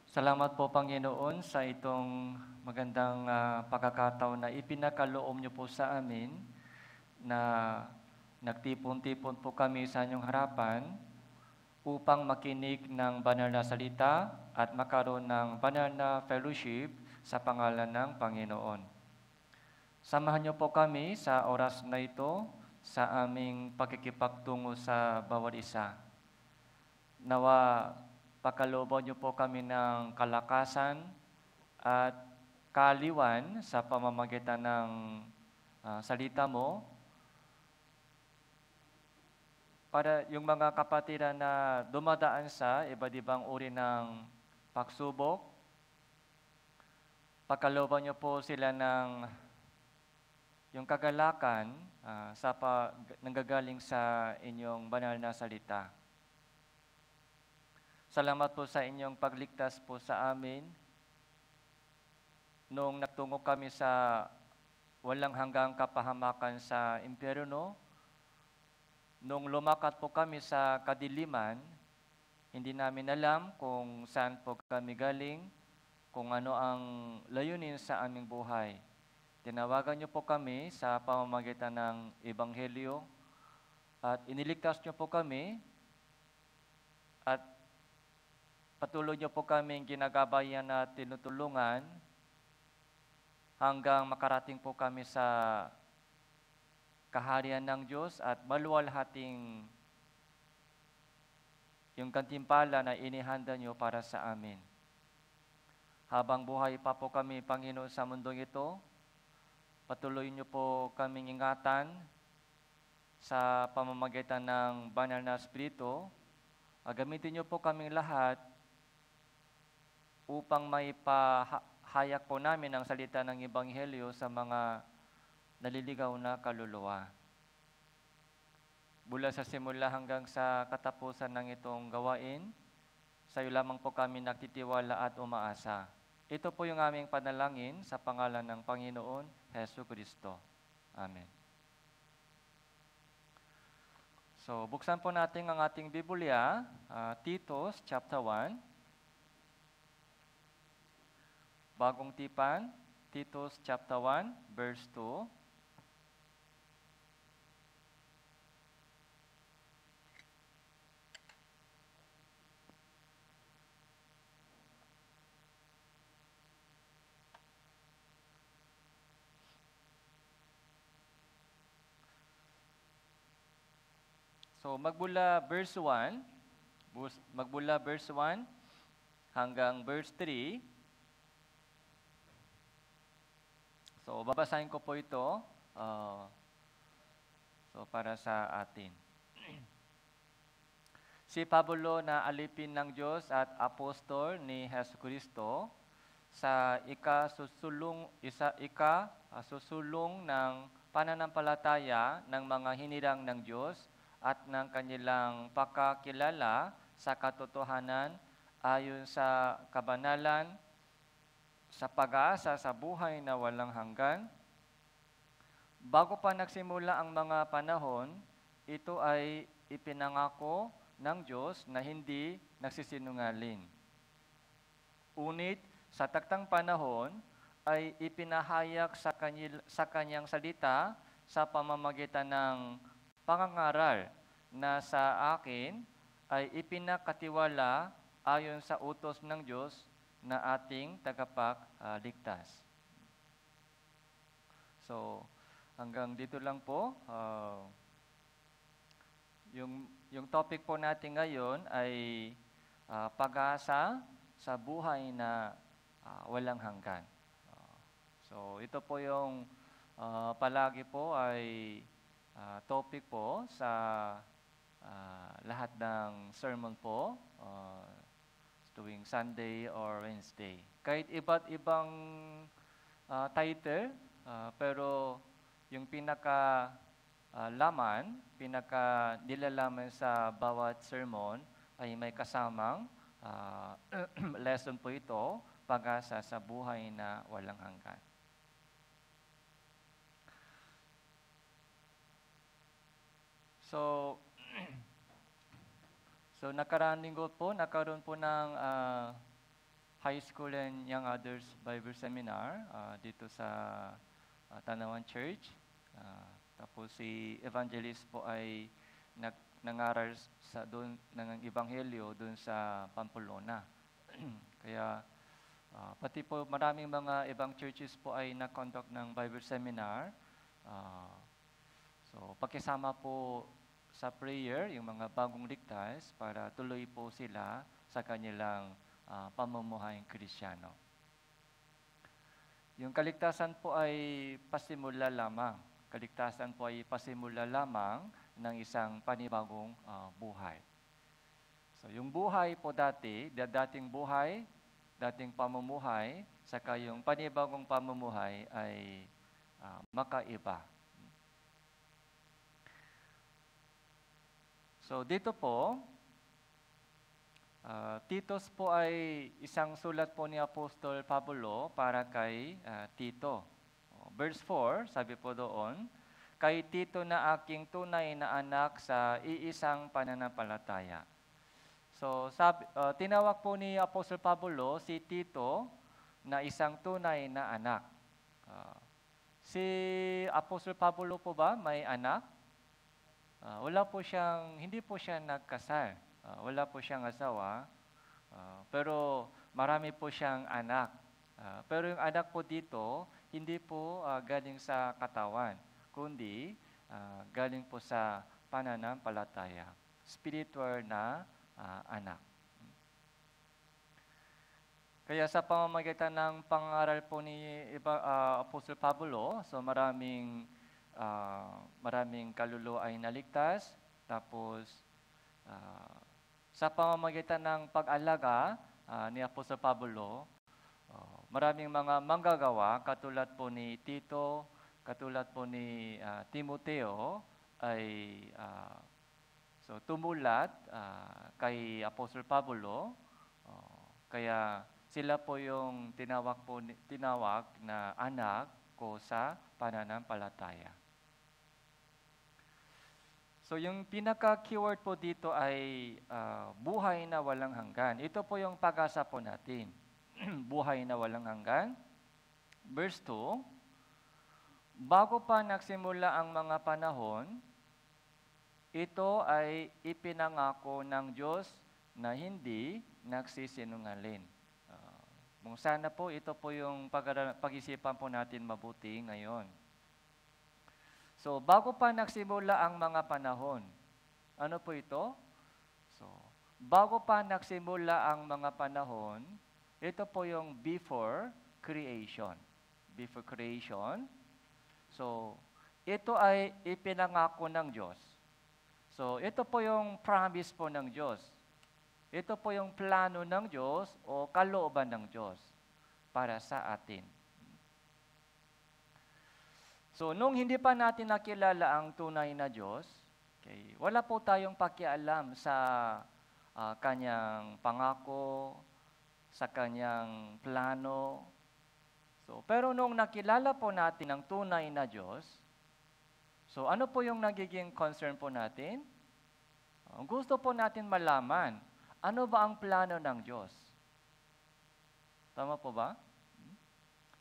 Salamat po, Panginoon, sa itong magandang pagkakataon na ipinakaloob niyo po sa amin na nagtipon-tipon po kami sa inyong harapan upang makinig ng banal na salita at makaroon ng banal na fellowship sa pangalan ng Panginoon. Samahan niyo po kami sa oras na ito sa aming pagkikipagtungo sa bawat isa. Nawa pakalooban niyo po kami ng kalakasan at kaaliwan sa pamamagitan ng salita mo para yung mga kapatiran na dumadaan sa iba't ibang uri ng pagsubok, pakalooban niyo po sila ng yung kagalakan nanggagaling sa inyong banal na salita. Salamat po sa inyong pagligtas po sa amin noong nagtungo kami sa walang hanggang kapahamakan sa impyerno. Noong lumakat po kami sa kadiliman, hindi namin alam kung saan po kami galing, kung ano ang layunin sa aming buhay. Tinawagan niyo po kami sa pamamagitan ng Ebanghelyo at iniligtas niyo po kami at patuloy niyo po kaming ginagabayan at tinutulungan hanggang makarating po kami sa kaharian ng Diyos at maluwalhating yung gantimpala na inihanda niyo para sa amin. Habang buhay pa po kami, Panginoon, sa mundong ito, patuloy niyo po kaming ingatan sa pamamagitan ng banal na Espiritu. Gamitin niyo po kaming lahat upang maipahayak po namin ang salita ng Ebanghelyo sa mga naliligaw na kaluluwa. Mula sa simula hanggang sa katapusan ng itong gawain, sa iyo lamang po kami nagtitiwala at umaasa. Ito po yung aming panalangin sa pangalan ng Panginoon Hesus Kristo. Amen. So, buksan po natin ang ating Biblia, Titus chapter 1. Bagong tipan, Titus chapter 1, verse 2. So, magbula verse 1 hanggang verse 3. So, babasahin ko po ito para sa atin. Si Pablo na alipin ng Diyos at apostol ni Hesus Kristo sa ikasusulong ng pananampalataya ng mga hinirang ng Diyos at ng kanilang pakakilala sa katotohanan ayon sa kabanalan, sa pag-aasa sa buhay na walang hanggan. Bago pa nagsimula ang mga panahon, ito ay ipinangako ng Diyos na hindi nagsisinungaling. Unit, sa taktang panahon ay ipinahayag sa kanyang salita sa pamamagitan ng pangangaral na sa akin ay ipinakatiwala ayon sa utos ng Diyos na ating tagapagligtas. So, hanggang dito lang po. Yung topic po natin ngayon ay pag-asa sa buhay na walang hanggan. So, ito po yung palagi po ay topic po sa lahat ng sermon po tuwing Sunday or Wednesday. Kahit iba't ibang title, pero yung pinaka-nilalaman sa bawat sermon ay may kasamang lesson po ito, pag-asa sa buhay na walang hanggan. So, nakaraang linggo po, nagkaroon po ng high school and young adults Bible seminar dito sa Tanawan Church. Tapos si Evangelist po ay nangaral sa doon ng ebanghelyo doon sa Pamplona. Kaya pati po maraming mga ibang churches po ay na-conduct ng Bible seminar. So pakisama po sa prayer yung mga bagong ligtas para tuloy po sila sa kanilang pamumuhayang Kristiyano. Yung kaligtasan po ay pasimula lamang. Kaligtasan po ay pasimula lamang ng isang panibagong buhay. So yung buhay po dating buhay, dating pamumuhay, saka yung panibagong pamumuhay ay makaiba. So dito po, Titos po ay isang sulat po ni Apostol Pablo para kay Tito. Verse 4, sabi po doon, kay Tito na aking tunay na anak sa iisang pananampalataya. So tinawag po ni Apostol Pablo si Tito na isang tunay na anak. Si Apostol Pablo po ba may anak? Hindi po siya nagkasal. Wala po siyang asawa, pero marami po siyang anak. Pero yung anak po dito, hindi po galing sa katawan, kundi galing po sa pananampalataya. Spiritual na anak. Kaya sa pamamagitan ng pangaral po ni Apostol Pablo, so maraming kaluluwa ay naligtas, tapos sa pamamagitan ng pag-alaga ni Apostol Pablo, maraming mga manggagawa katulad po ni Tito, katulad po ni Timoteo ay tumulat kay Apostol Pablo. Kaya sila po yung tinawag na anak ko sa pananampalataya. So yung pinaka-keyword po dito ay buhay na walang hanggan. Ito po yung pag-asa po natin. Buhay na walang hanggan. Verse 2, bago pa nagsimula ang mga panahon, ito ay ipinangako ng Diyos na hindi nagsisinungaling. Kung sana po, ito po yung pag-isipan po natin mabuti ngayon. So, bago pa nagsimula ang mga panahon, ano po ito? So, bago pa nagsimula ang mga panahon, ito po yung before creation. Before creation. So, ito ay ipinangako ng Diyos. So, ito po yung promise po ng Diyos. Ito po yung plano ng Diyos o kalooban ng Diyos para sa atin. So, nung hindi pa natin nakilala ang tunay na Diyos, wala po tayong pakialam sa Kanyang pangako, sa Kanyang plano. So, pero nung nakilala po natin ang tunay na Diyos, so ano po yung nagiging concern po natin? Gusto po natin malaman, ano ba ang plano ng Diyos? Tama po ba?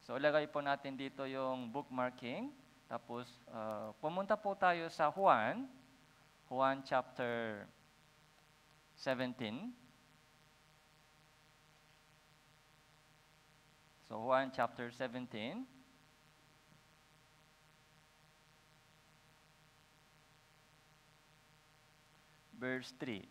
So, ilagay po natin dito yung bookmarking. Tapos, pumunta po tayo sa Juan chapter 17. So, Juan chapter 17. Verse 3.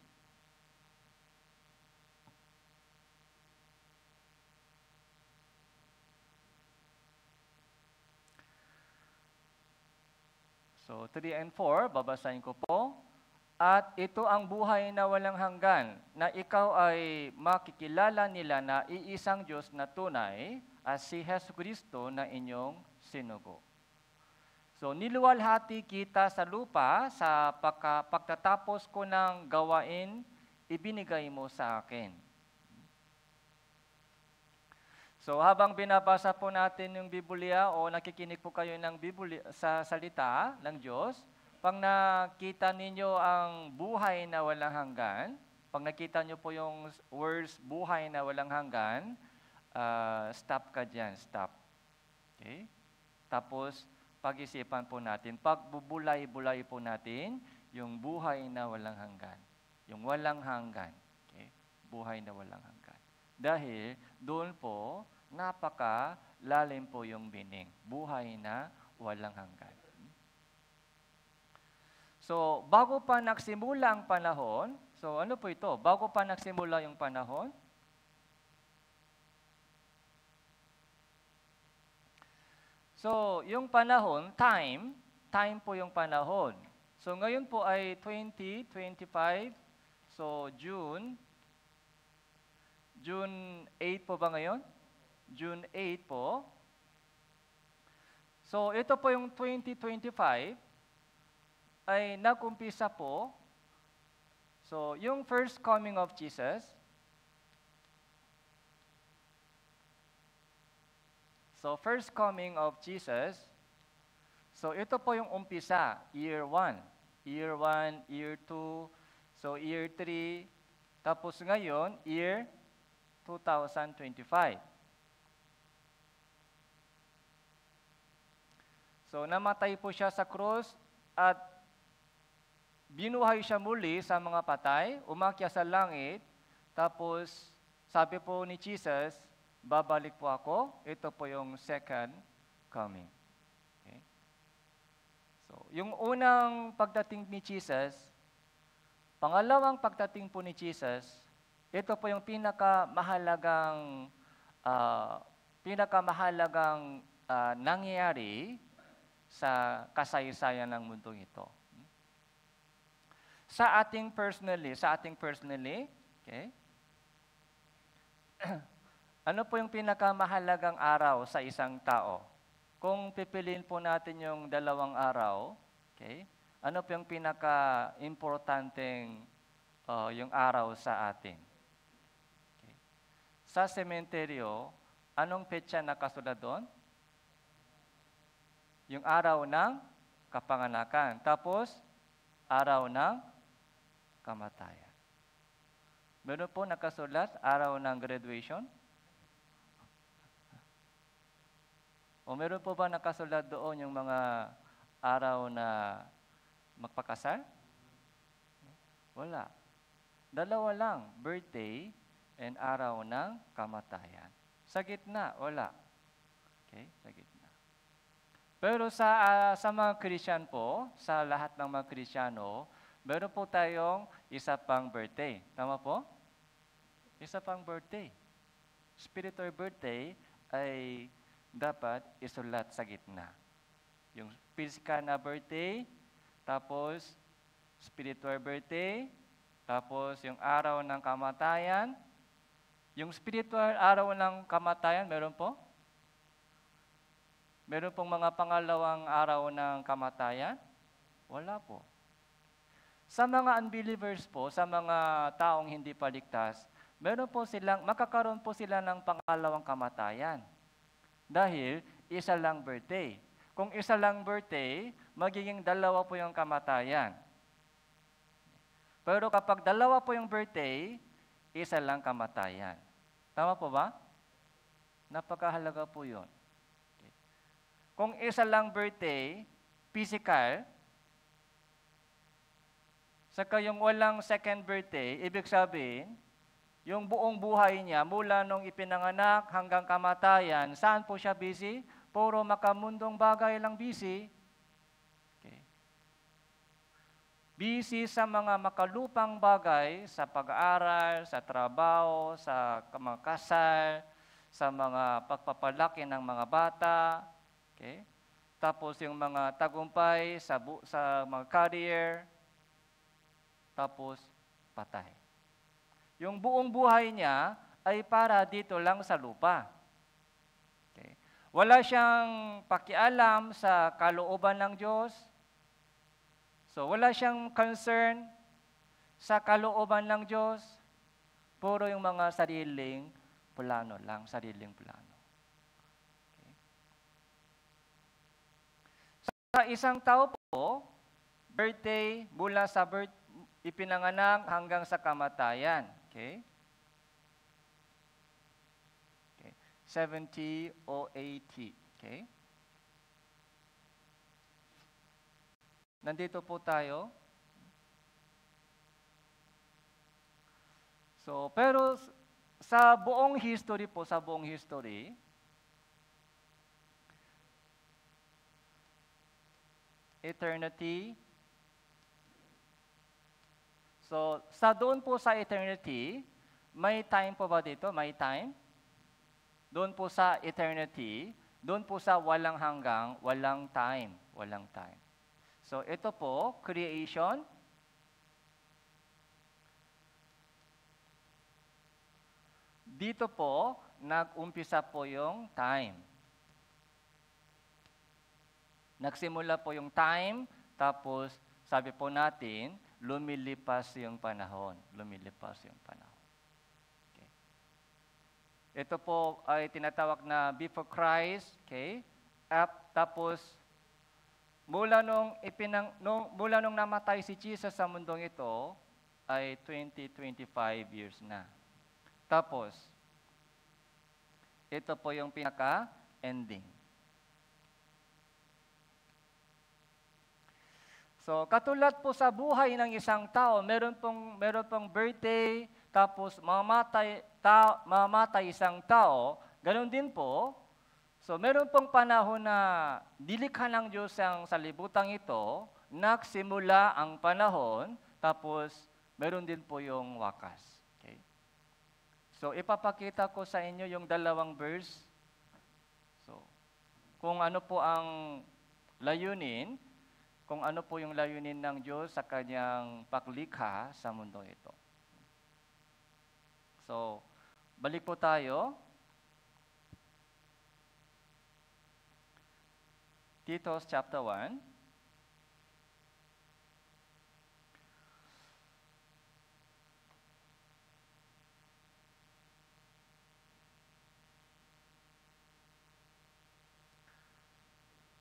So, 3 and 4, babasahin ko po. At ito ang buhay na walang hanggan, na ikaw ay makikilala nila na iisang Diyos na tunay at si Jesucristo na inyong sinugo. So, niluwalhati kita sa lupa sa pagtatapos ko ng gawain, ibinigay mo sa akin. So habang binabasa po natin yung Biblia o nakikinig po kayo ng Biblia sa salita ng Diyos, pag nakita ninyo ang buhay na walang hanggan, pag nakita nyo po yung words buhay na walang hanggan, stop ka dyan, stop. Okay? Tapos, pag-isipan po natin, pagbubulay-bulay po natin, yung buhay na walang hanggan. Yung walang hanggan. Okay? Buhay na walang hanggan. Dahil, doon po, napaka-lalim po yung meaning. Buhay na walang hanggan. So, bago pa nagsimula ang panahon, so ano po ito? Bago pa nagsimula yung panahon, so, yung panahon, time po yung panahon. So, ngayon po ay 2025. So, June 8 po ba ngayon? June 8 po. So, ito po yung 2025 ay nag-umpisa po. So, yung first coming of Jesus, so, first coming of Jesus, so ito po yung umpisa, year 1. Year 1, year 2, so year 3, tapos ngayon, year 2025. So, namatay po siya sa krus at binuhay siya muli sa mga patay, umakyat sa langit, tapos sabi po ni Jesus, babalik po ako. Ito po yung second coming. Okay? So, yung unang pagdating ni Jesus, pangalawang pagdating po ni Jesus, ito po yung pinakamahalagang nangyayari sa kasaysayan ng mundong ito. Sa ating personally, okay? Ano po yung pinakamahalagang araw sa isang tao? Kung pipiliin po natin yung dalawang araw, okay? Ano po yung pinaka-importanteng yung araw sa atin? Okay. Sa sementeryo, anong petsa nakasulat doon? Yung araw ng kapanganakan. Tapos, araw ng kamatayan. Meron po nakasulat, araw ng graduation? O meron po ba nakasulat doon yung mga araw na magpakasal? Wala. Dalawa lang, birthday and araw ng kamatayan. Sa gitna, wala. Okay, sa gitna. Pero sa mga Christian po, sa lahat ng mga Kristiyano, meron po tayong isa pang birthday. Tama po? Isa pang birthday. Spiritual birthday ay dapat isulat sa gitna. Yung physical na birthday, tapos spiritual birthday, tapos yung araw ng kamatayan. Yung spiritual araw ng kamatayan, meron po? Meron pong mga pangalawang araw ng kamatayan? Wala po. Sa mga unbelievers po, sa mga taong hindi paligtas, makakaroon po sila ng pangalawang kamatayan. Dahil isa lang birthday. Kung isa lang birthday, magiging dalawa po yung kamatayan. Pero kapag dalawa po yung birthday, isa lang kamatayan. Tama po ba? Napakahalaga po yun. Okay. Kung isa lang birthday, physical, saka yung walang second birthday, ibig sabihin, yung buong buhay niya, mula nung ipinanganak hanggang kamatayan, saan po siya busy? Puro makamundong bagay lang busy. Okay. Busy sa mga makalupang bagay, sa pag-aaral, sa trabaho, sa mga kasal, sa mga pagpapalaki ng mga bata. Okay. Tapos yung mga tagumpay sa mga career, tapos patay. Yung buong buhay niya ay para dito lang sa lupa. Okay. Wala siyang pakialam sa kalooban ng Diyos. So wala siyang concern sa kalooban ng Diyos. Puro yung mga sariling plano lang, sariling plano. Okay. Sa isang tao po, birthday mula sa ipinanganak hanggang sa kamatayan. Okay? Okay. 70 OAT. Okay? Nandito po tayo. So, pero sa buong history, eternity. So, doon po sa eternity, may time po ba dito? May time? Doon po sa eternity, doon po sa walang hanggang, walang time. Walang time. So, ito po, creation. Dito po, nag-umpisa po yung time. Nagsimula po yung time, tapos sabi po natin, lumilipas yung panahon. Lumilipas yung panahon. Okay. Ito po ay tinatawag na before Christ. Okay. Tapos, mula nung namatay si Jesus sa mundong ito, ay 25 years na. Tapos, ito po yung pinaka-ending. So, katulad po sa buhay ng isang tao, meron pong birthday, tapos mamatay isang tao, ganoon din po. So, meron pong panahon na dilikha ng Diyos ang salibutang ito, nagsimula ang panahon, tapos meron din po yung wakas. Okay? So, ipapakita ko sa inyo yung dalawang verse. So, kung ano po ang layunin, kung ano po yung layunin ng Diyos sa kanyang paglikha sa mundo ito. So, balik po tayo. Titus chapter 1.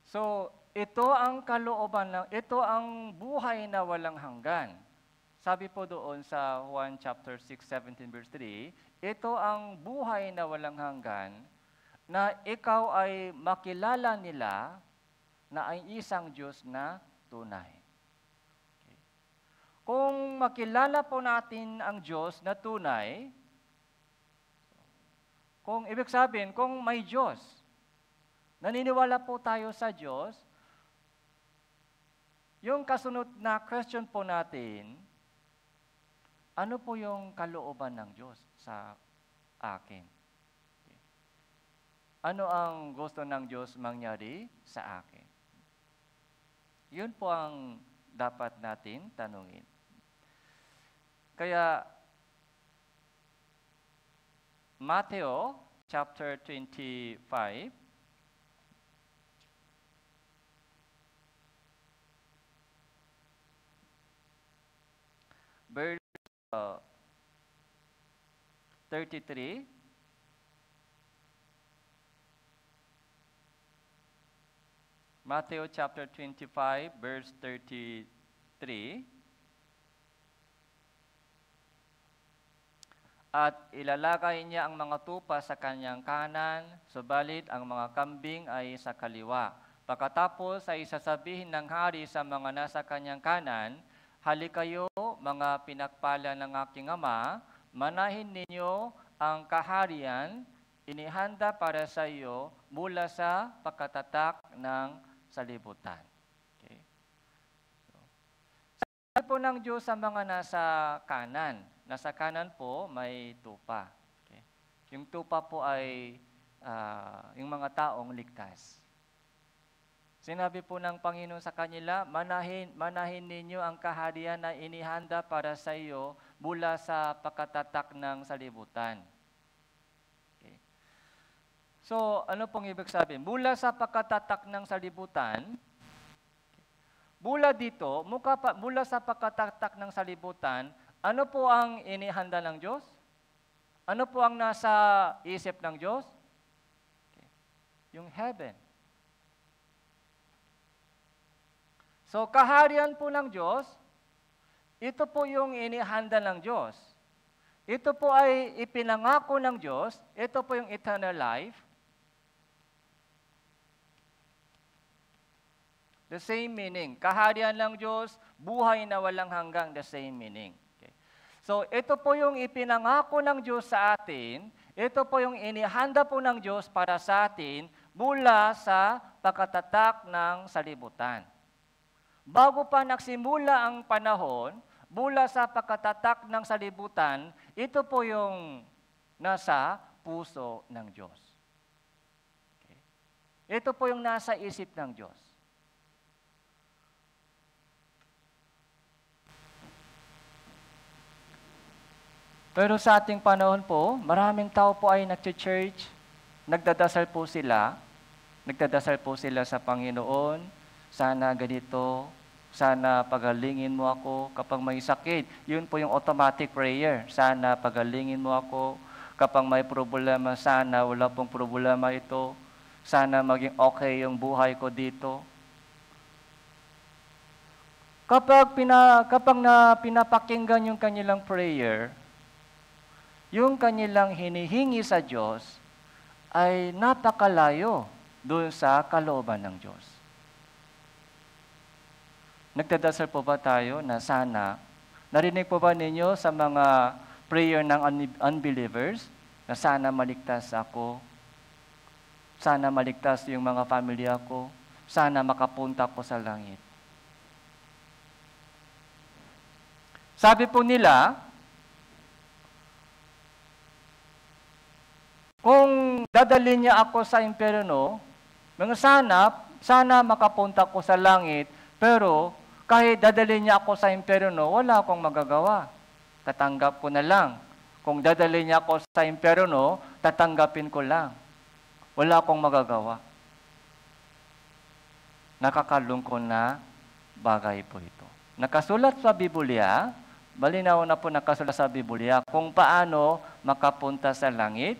So, ito ang kalooban ito ang buhay na walang hanggan. Sabi po doon sa Juan chapter 6, 17 verse 3, ito ang buhay na walang hanggan na ikaw ay makilala nila na ay isang Diyos na tunay. Okay. Kung makilala po natin ang Diyos na tunay, kung ibig sabihin, kung may Diyos, naniniwala po tayo sa Diyos, yung kasunod na question po natin, ano po yung kalooban ng Diyos sa akin? Okay. Ano ang gusto ng Diyos mangyari sa akin? Yun po ang dapat natin tanungin. Kaya, Matthew chapter 25, verse 33. Matthew chapter 25, verse 33. At ilalagay niya ang mga tupa sa kanyang kanan, subalit ang mga kambing ay sa kaliwa. Pagkatapos ay sasabihin ng hari sa mga nasa kanyang kanan, halikayo, mga pinagpala ng aking Ama, manahin ninyo ang kaharian, inihanda para sa iyo mula sa pagkatatak ng salibutan. Okay. So, sabi po ng Diyos sa mga nasa kanan. Nasa kanan po may tupa. Okay. Yung tupa po ay yung mga taong ligtas. Sinabi po ng Panginoon sa kanila, manahin ninyo ang kaharian na inihanda para sa iyo mula sa pagkatatak ng salibutan. Okay. So, ano pong ibig sabihin? Mula sa pagkatatak ng salibutan, mula sa pagkatatak ng salibutan, ano po ang inihanda ng Diyos? Ano po ang nasa isip ng Diyos? Okay. Yung heaven. So, kaharian po ng Diyos, ito po yung inihanda ng Diyos. Ito po ay ipinangako ng Diyos, ito po yung eternal life. The same meaning. Kaharian ng Diyos, buhay na walang hanggang, the same meaning. Okay. So, ito po yung ipinangako ng Diyos sa atin. Ito po yung inihanda po ng Diyos para sa atin mula sa pagkatatak ng salibutan. Bago pa nagsimula ang panahon, mula sa pagkatatak ng salibutan, ito po yung nasa puso ng Diyos. Okay. Ito po yung nasa isip ng Diyos. Pero sa ating panahon po, maraming tao po ay nag-church, nagdadasal po sila sa Panginoon, sana ganito, sana pagalingin mo ako kapag may sakit. Yun po yung automatic prayer, sana pagalingin mo ako kapag may problema, sana wala pong problema ito, sana maging okay yung buhay ko dito. Kapag pinapakinggan yung kanilang prayer, yung kanilang hinihingi sa Diyos ay napakalayo doon sa kalooban ng Diyos. Nagdadasal po ba tayo na sana, narinig po ba ninyo sa mga prayer ng unbelievers na sana maligtas ako, sana maligtas yung mga pamilya ko, sana makapunta ko sa langit. Sabi po nila, kung dadalhin niya ako sa impyerno, sana makapunta ko sa langit, pero kahit dadalhin niya ako sa impyerno, wala akong magagawa. Tatanggap ko na lang. Kung dadalhin niya ako sa impyerno, tatanggapin ko lang. Wala akong magagawa. Nakakalungkot na bagay po ito. Nakasulat sa Biblia, malinaw na po nakasulat sa Biblia, kung paano makapunta sa langit,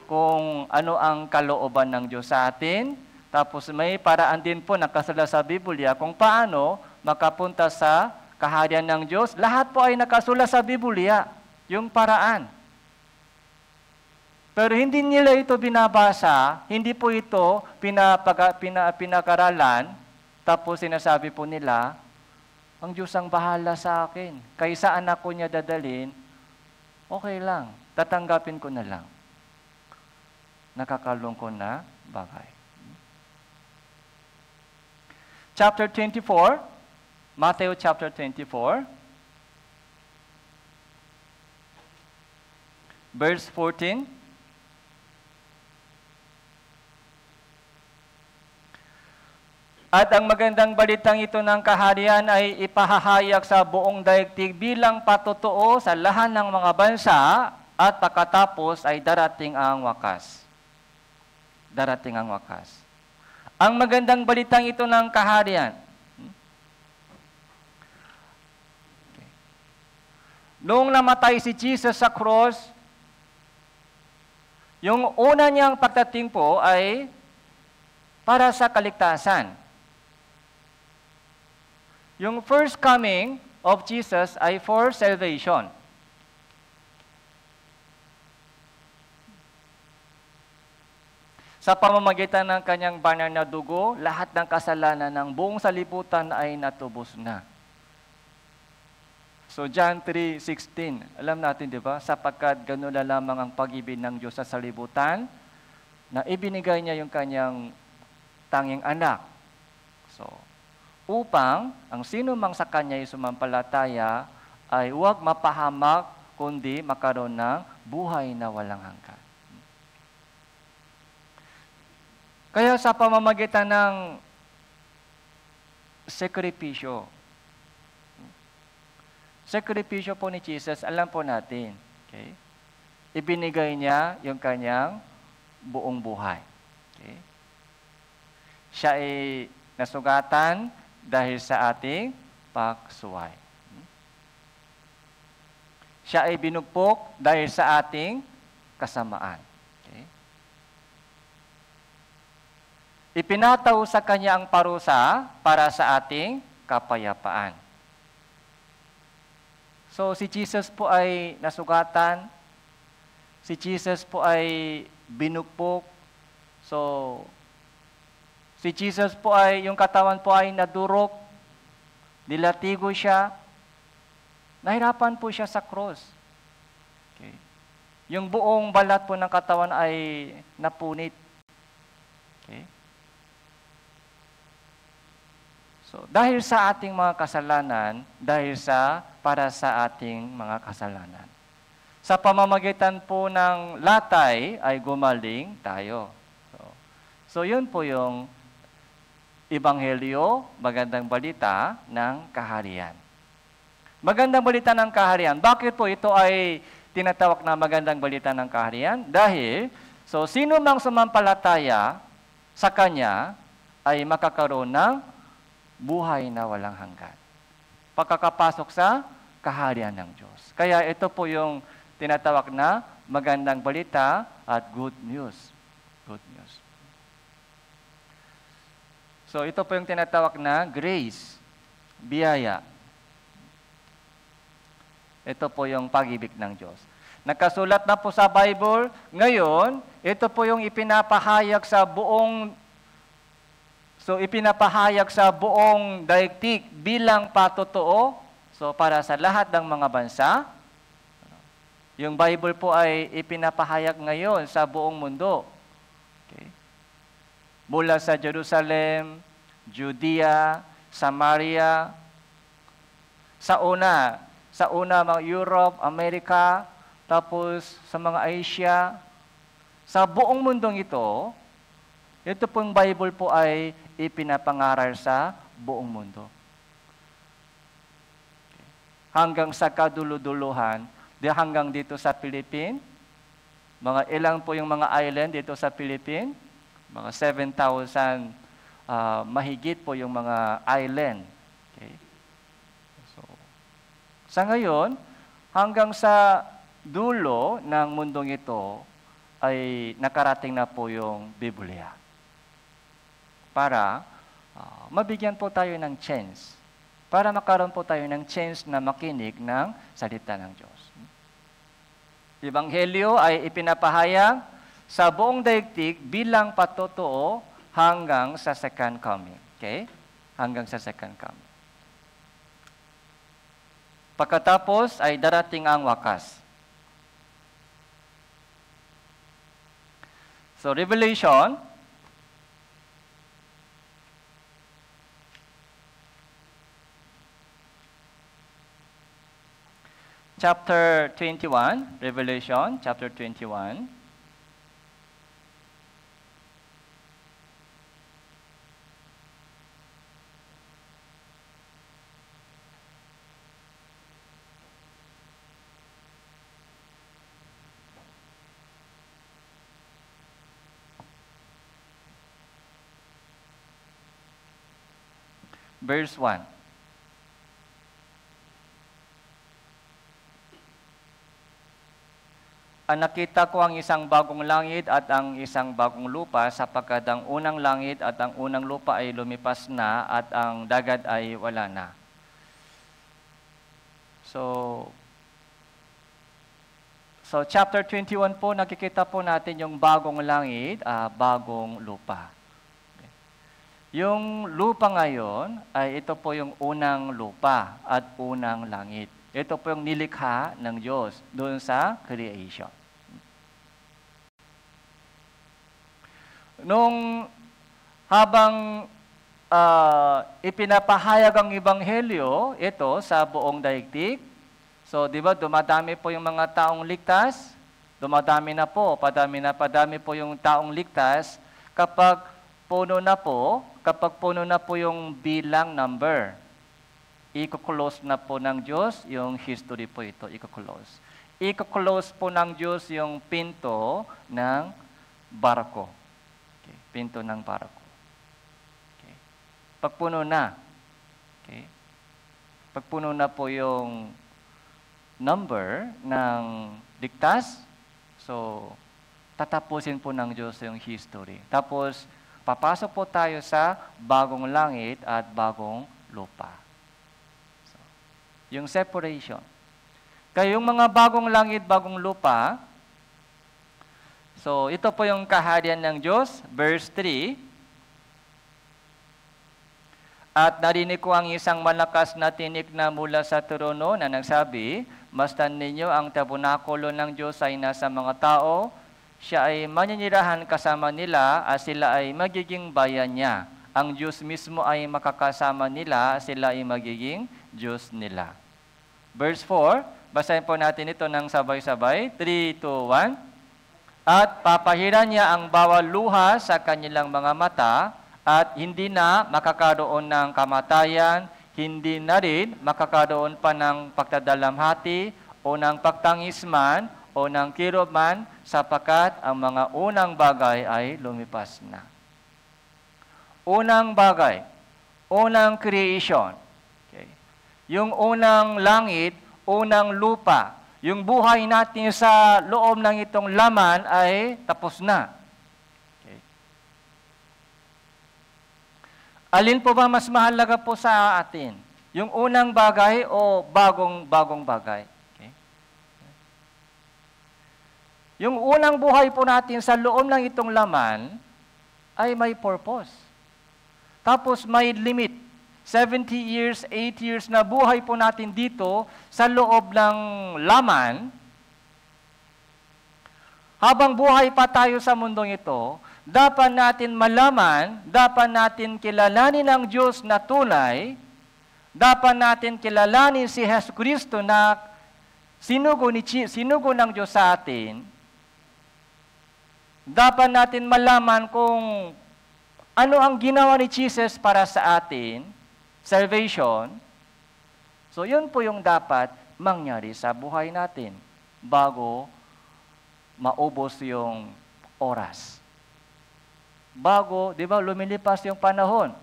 kung ano ang kalooban ng Diyos sa atin. Tapos may paraan din po nakasulat sa Biblia kung paano makapunta sa kaharian ng Diyos. Lahat po ay nakasulat sa Biblia, yung paraan. Pero hindi nila ito binabasa, hindi po ito pinakaralan, tapos sinasabi po nila, ang Diyos ang bahala sa akin. Kaysa anak ko niya dadalhin, okay lang, tatanggapin ko na lang. Nakakalungkot na bagay. Chapter 24, Matthew chapter 24, verse 14. At ang magandang balitang ito ng kaharian ay ipahahayag sa buong daigdig bilang patotoo sa lahat ng mga bansa at pagkatapos ay darating ang wakas. Darating ang wakas. Ang magandang balitang ito ng kaharian. Okay. Noong namatay si Jesus sa cross, yung una niyang pagdating po ay para sa kaligtasan. Yung first coming of Jesus ay for salvation. Sa pamamagitan ng kanyang banal na dugo, lahat ng kasalanan ng buong salibutan ay natubos na. So John 3:16, alam natin, di ba? Sapagkat gano'n na lamang ang pag-ibig ng Diyos sa salibutan, na ibinigay niya yung kanyang tanging anak. So, upang ang sino mang sa kanya ay sumampalataya ay huwag mapahamak, kundi makaroon ng buhay na walang hanggan. Kaya sa pamamagitan ng sakripisyo po ni Jesus, alam po natin, okay? Ibinigay niya yung kanyang buong buhay. Okay? Siya ay nasugatan dahil sa ating pagsuway. Siya ay binugpok dahil sa ating kasamaan. Ipinataw sa kanya ang parusa para sa ating kapayapaan. So, si Jesus po ay nasugatan. Si Jesus po ay binugpok. So, Si Jesus po ay, yung katawan po ay nadurok, nilatigo siya, nahirapan po siya sa cross. Okay. Yung buong balat po ng katawan ay napunit. Okay. So, dahil sa ating mga kasalanan, para sa ating mga kasalanan. Sa pamamagitan po ng latay ay gumaling tayo. So yun po yung Ebanghelyo, magandang balita ng kaharian. Magandang balita ng kaharian. Bakit po ito ay tinatawag na magandang balita ng kaharian? Dahil, sino mang sumampalataya sa Kanya ay makakaroon ng buhay na walang hanggan. Pagkakapasok sa kaharian ng Diyos. Kaya ito po yung tinatawag na magandang balita at good news. Good news. So ito po yung tinatawag na grace, biyaya. Ito po yung pag-ibig ng Diyos. Nakasulat na po sa Bible. Ngayon, ito po yung ipinapahayag sa buong daigdig bilang patotoo. So para sa lahat ng mga bansa, yung Bible po ay ipinapahayag ngayon sa buong mundo. Okay. Mula sa Jerusalem, Judea, Samaria, sa una mga Europe, Amerika, tapos sa mga Asia, sa buong mundong ito pong Bible po ay ipinapangaral sa buong mundo. Hanggang sa kaduluduluhan, hanggang dito sa Philippines, mga ilang po yung mga island dito sa Philippines, mga 7,000 mahigit po yung mga island. Okay. So, sa ngayon, hanggang sa dulo ng mundong ito ay nakarating na po yung Biblia. Para mabigyan po tayo ng chance. Para makaroon po tayo ng chance na makinig ng salita ng Diyos. Ebanghelyo ay ipinapahayag sa buong daigdig bilang patotoo hanggang sa second coming. Okay? Hanggang sa second coming. Pagkatapos ay darating ang wakas. So, Revelation, chapter 21, Revelation, chapter 21. Verse 1. Nakita ko ang isang bagong langit at ang isang bagong lupa, sapagkat ang unang langit at ang unang lupa ay lumipas na at ang dagat ay wala na. So chapter 21 po, nakikita po natin yung bagong langit, bagong lupa. Yung lupa ngayon ay ito po yung unang lupa at unang langit. Ito po yung nilikha ng Diyos doon sa creation. Nung habang ipinapahayag ang Ebanghelyo, ito sa buong daigdig, so di ba dumadami po yung mga taong ligtas? Dumadami na po, padami po yung taong ligtas kapag puno na po yung bilang number. I-close na po ng Diyos yung history po ito, i-close. I-close po ng Diyos yung pinto ng barko. Okay. Pinto ng barko. Okay. Pagpuno na. Okay. Pagpuno na po yung number ng ligtas, so tatapusin po ng Diyos yung history. Tapos, papasok po tayo sa bagong langit at bagong lupa. So, yung separation. Kaya yung mga bagong langit, bagong lupa, so ito po yung kaharian ng Diyos, verse 3. At narinig ko ang isang malakas na tinig na mula sa trono na nagsabi, masdan ninyo ang tabernakulo ng Diyos ay nasa mga tao, siya ay maninirahan kasama nila at sila ay magiging bayan niya. Ang Diyos mismo ay makakasama nila at sila ay magiging Diyos nila. Verse 4, basahin po natin ito ng sabay-sabay. 3, 2, 1. At papahiran niya ang bawal luha sa kanilang mga mata, at hindi na makakaroon ng kamatayan, hindi na rin makakaroon pa ng pagtadalamhati o ng pagtangisman o ng kirot man, sapagkat ang mga unang bagay ay lumipas na. Unang bagay, unang creation. Okay. Yung unang langit, unang lupa, yung buhay natin sa loob ng itong laman ay tapos na. Alin po ba mas mahalaga po sa atin? Yung unang bagay o bagong bagay? Okay. Yung unang buhay po natin sa loob ng itong laman ay may purpose. Tapos may limit. 70 years, 8 years na buhay po natin dito sa loob ng laman. Habang buhay pa tayo sa mundong ito, dapat natin malaman, dapat natin kilalanin ang Diyos na tunay, dapat natin kilalanin si Jesus Kristo na sinugo ng Diyos sa atin, dapat natin malaman kung ano ang ginawa ni Jesus para sa atin, salvation. So yun po yung dapat mangyari sa buhay natin bago maubos yung oras. Bago, di ba, lumilipas yung panahon.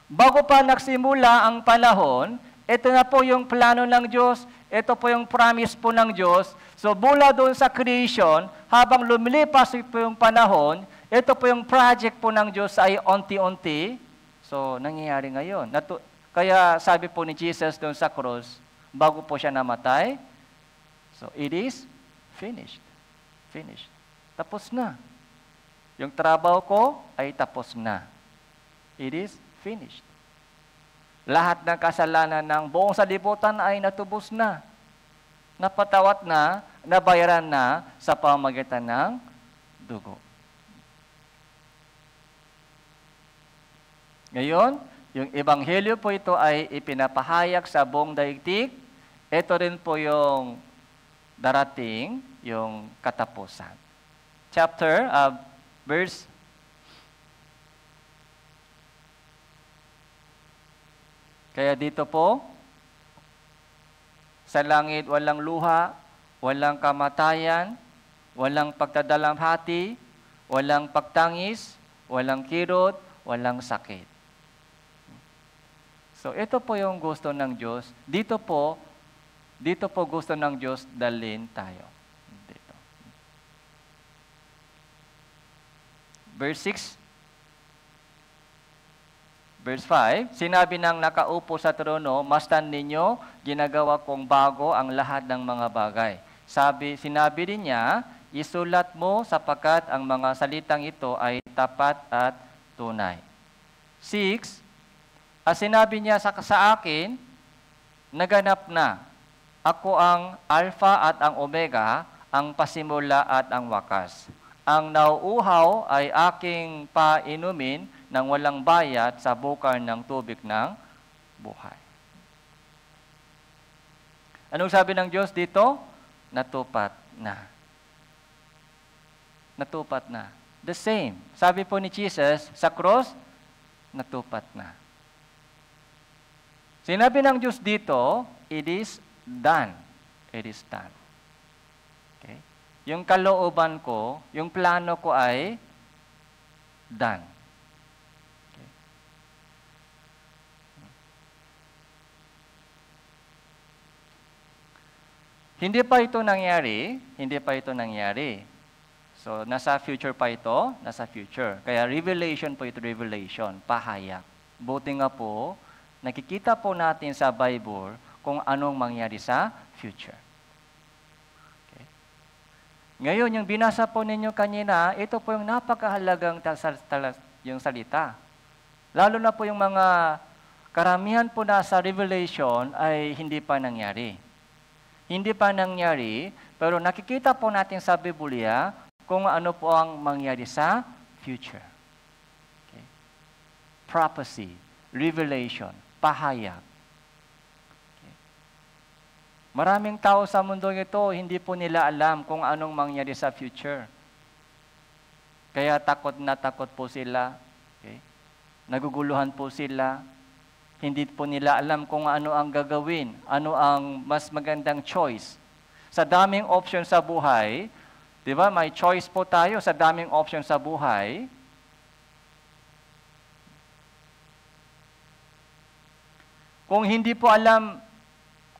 Bago pa nagsimula ang panahon, ito na po yung plano ng Diyos, ito po yung promise po ng Diyos. So, mula doon sa creation, habang lumilipas po yung panahon, ito po yung project po ng Diyos ay unti-unti. So, nangyayari ngayon. Kaya sabi po ni Jesus doon sa cross, bago po siya namatay, so, it is finished. Finished. Tapos na. Yung trabaho ko ay tapos na. It is finished. Lahat ng kasalanan ng buong salibutan ay natubos na. Napatawat na, nabayaran na sa pamamagitan ng dugo. Ngayon, yung ebanghelyo po ito ay ipinapahayag sa buong daigdig. Ito rin po yung darating, yung katapusan. Verse. Kaya dito po, sa langit walang luha, walang kamatayan, walang pagtadalamhati, walang pagtangis, walang kirot, walang sakit. So ito po yung gusto ng Diyos. Dito po gusto ng Diyos dalhin tayo. Verse 6. Verse 5, sinabi ng nakaupo sa trono, masdan ninyo, ginagawa kong bago ang lahat ng mga bagay. Sinabi rin niya, isulat mo sapagkat ang mga salitang ito ay tapat at tunay. 6, sinabi niya sa akin, naganap na. Ako ang Alpha at ang Omega, ang pasimula at ang wakas. Ang nauuhaw ay aking painumin ng walang bayad sa bukal ng tubig ng buhay. Anong sabi ng Diyos dito? Natupad na. Natupad na. The same. Sabi po ni Jesus sa cross, natupad na. Sinabi ng Diyos dito, it is done. It is done. Okay? Yung kalooban ko, yung plano ko ay done. Okay. Hindi pa ito nangyari. So, nasa future pa ito, nasa future. Kaya revelation po ito, revelation, pahayag. Buti nga po, nakikita po natin sa Bible kung anong mangyari sa future. Ngayon, yung binasa po ninyo kanina, ito po yung napakahalagang yung salita. Lalo na po yung mga karamihan po na sa Revelation ay hindi pa nangyari. Hindi pa nangyari, pero nakikita po natin sa Biblia kung ano po ang mangyari sa future. Okay? Prophecy, revelation, pahayag. Okay? Maraming tao sa mundo ito, hindi po nila alam kung anong mangyari sa future. Kaya takot na takot po sila. Okay? Naguguluhan po sila. Hindi po nila alam kung ano ang gagawin, ano ang mas magandang choice. Sa daming option sa buhay, di ba, may choice po tayo sa daming option sa buhay. Kung hindi po alam,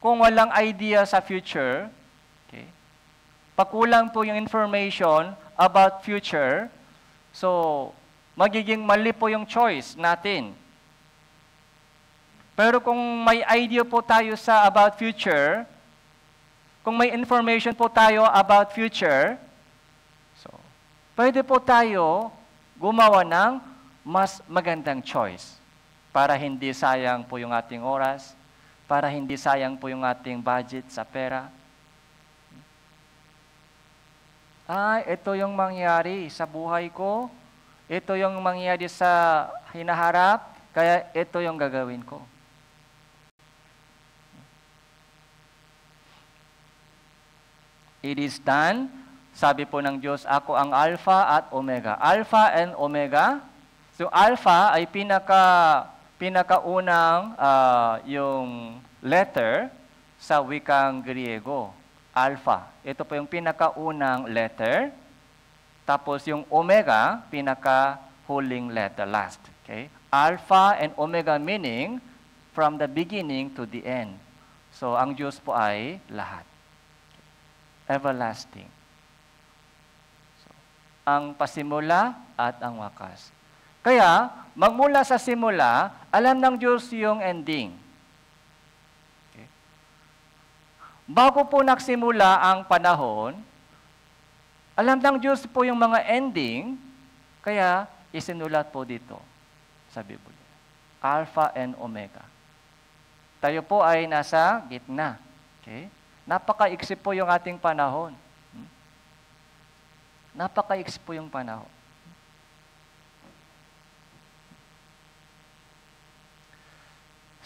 kung walang idea sa future, okay, pakulang po yung information about future, so magiging mali po yung choice natin. Pero kung may idea po tayo sa about future, kung may information po tayo about future, so, pwede po tayo gumawa ng mas magandang choice para hindi sayang po yung ating oras, para hindi sayang po yung ating budget sa pera. Ito yung mangyari sa buhay ko, ito yung mangyari sa hinaharap, kaya ito yung gagawin ko. It is done. Sabi po ng Diyos, ako ang Alpha at Omega. Alpha and Omega. So Alpha ay pinakaunang yung letter sa wikang Griego. Alpha. Ito po yung pinakaunang letter. Tapos yung Omega, pinakahuling letter, last. Okay? Alpha and Omega meaning from the beginning to the end. So ang Diyos po ay lahat. Everlasting. So, ang pasimula at ang wakas. Kaya, magmula sa simula, alam ng Diyos yung ending. Okay. Bago po nagsimula ang panahon, alam ng Diyos po yung mga ending, kaya isinulat po dito sa Biblia. Alpha and Omega. Tayo po ay nasa gitna. Okay? Napaka-iksi po yung ating panahon. Napaka-iksi po yung panahon.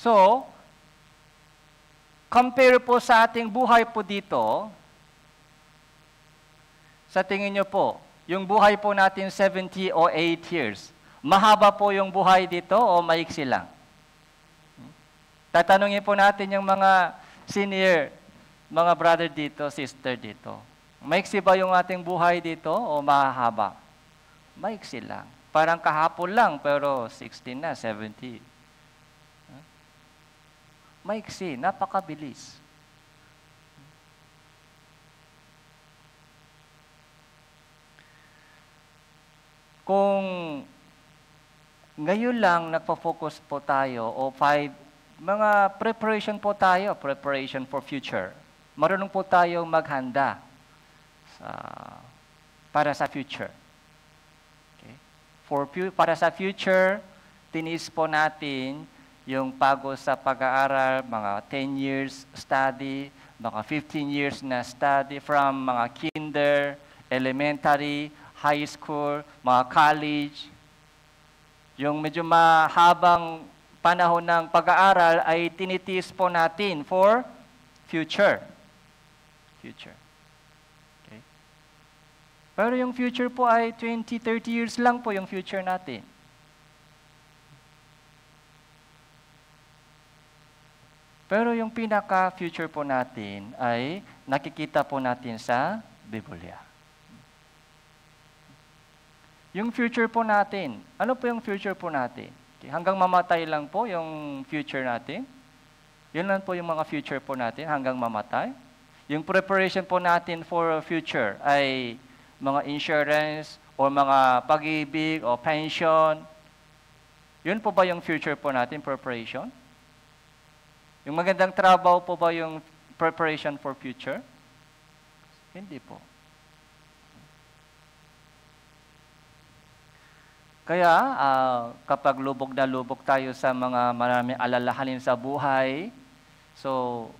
So, compare po sa ating buhay po dito, sa tingin nyo po, yung buhay po natin 70 o 8 years, mahaba po yung buhay dito o maiksi lang? Tatanungin po natin yung mga senior, mga brother dito, sister dito. Maiksi ba yung ating buhay dito o mahaba? Maiksi lang. Parang kahapon lang, pero 60 na, 70. Maiksi, napakabilis. Kung ngayon lang nagpo-focus po tayo o mga preparation po tayo, preparation for future. Marunong po tayong maghanda para sa future. Okay? Para sa future, tinis po natin yung pagod sa pag-aaral, mga 10 years study, mga 15 years na study from mga kinder, elementary, high school, mga college. Yung medyo mahabang panahon ng pag-aaral ay tinitiis po natin for future. Future. Okay? Pero yung future po ay 20, 30 years lang po yung future natin. Pero yung pinaka-future po natin ay nakikita po natin sa Biblia. Yung future po natin, ano po yung future po natin? Okay, hanggang mamatay lang po yung future natin. Yun lang po yung mga future po natin hanggang mamatay. Yung preparation po natin for future ay mga insurance o mga pag-ibig o pension. Yun po ba yung future po natin, preparation? Yung magandang trabaho po ba yung preparation for future? Hindi po. Kaya kapag lubog na lubog tayo sa mga maraming alalahanin sa buhay, so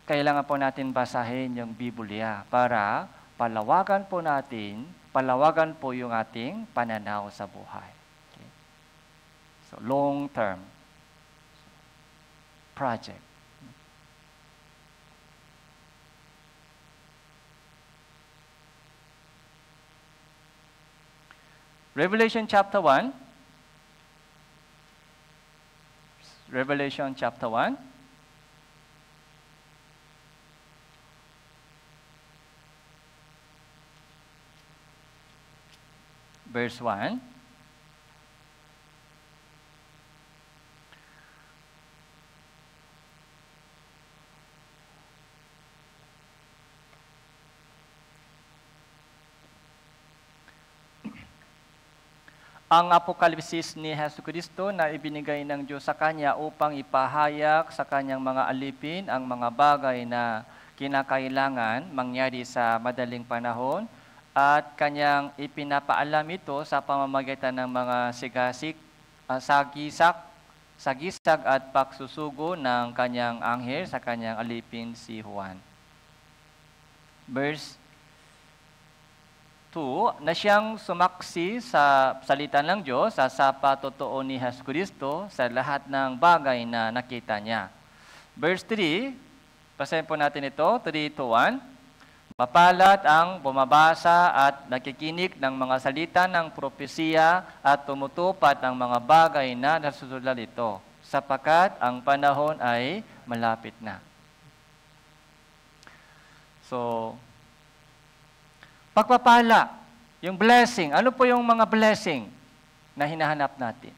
kailangan po natin basahin yung Biblia para palawagan po yung ating pananaw sa buhay. Okay? So long-term project. Revelation chapter 1. Revelation chapter 1. Verse 1. Ang apokalipsis ni Jesucristo na ibinigay ng Diyos sa Kanya upang ipahayag sa Kanyang mga alipin ang mga bagay na kinakailangan mangyari sa madaling panahon at Kanyang ipinapaalam ito sa pamamagitan ng mga sagisag at pagsusugo ng Kanyang anghel sa Kanyang alipin si Juan. Verse 2, na siyang sumaksi sa salita ng Diyos sa patotoo ni Jesucristo sa lahat ng bagay na nakita niya. Verse 3, basahin po natin ito, 3:1. Mapalad ang bumabasa at nakikinig ng mga salita ng propesiya at tumutupad ng mga bagay na nasusulat ito, sapagkat ang panahon ay malapit na. So, pagpapala, yung blessing. Ano po yung mga blessing na hinahanap natin?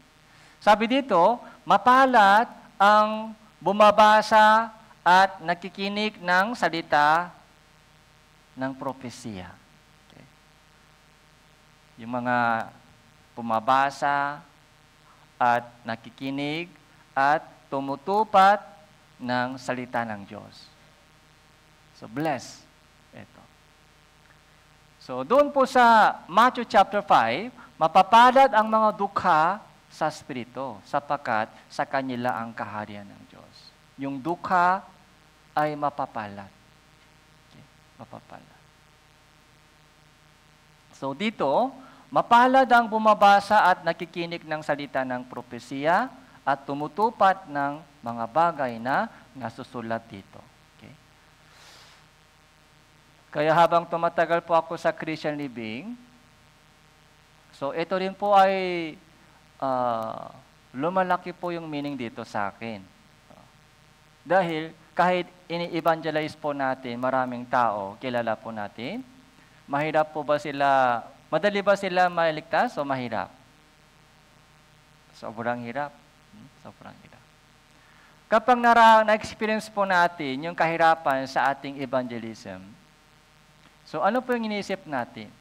Sabi dito, mapalad ang bumabasa at nakikinig ng salita ng propesiya. Okay. Yung mga bumabasa at nakikinig at tumutupad ng salita ng Diyos. So, bless. Ito. So, doon po sa Matthew chapter 5, mapapalad ang mga dukha sa Espiritu, sapagkat sa kanila ang kaharian ng Diyos. Yung dukha ay mapapalad. Okay, mapapalad. So, dito, mapalad ang bumabasa at nakikinig ng salita ng propesiya at tumutupad ng mga bagay na nasusulat dito. Kaya habang tumatagal po ako sa Christian Living, so ito rin po ay lumalaki po yung meaning dito sa akin. Dahil kahit ini-evangelize po natin maraming tao, kilala po natin, mahirap po ba sila, madali ba sila mailigtas o mahirap? Sobrang hirap. Sobrang hirap. Kapag na-experience po natin yung kahirapan sa ating evangelism, so, ano po yung iniisip natin?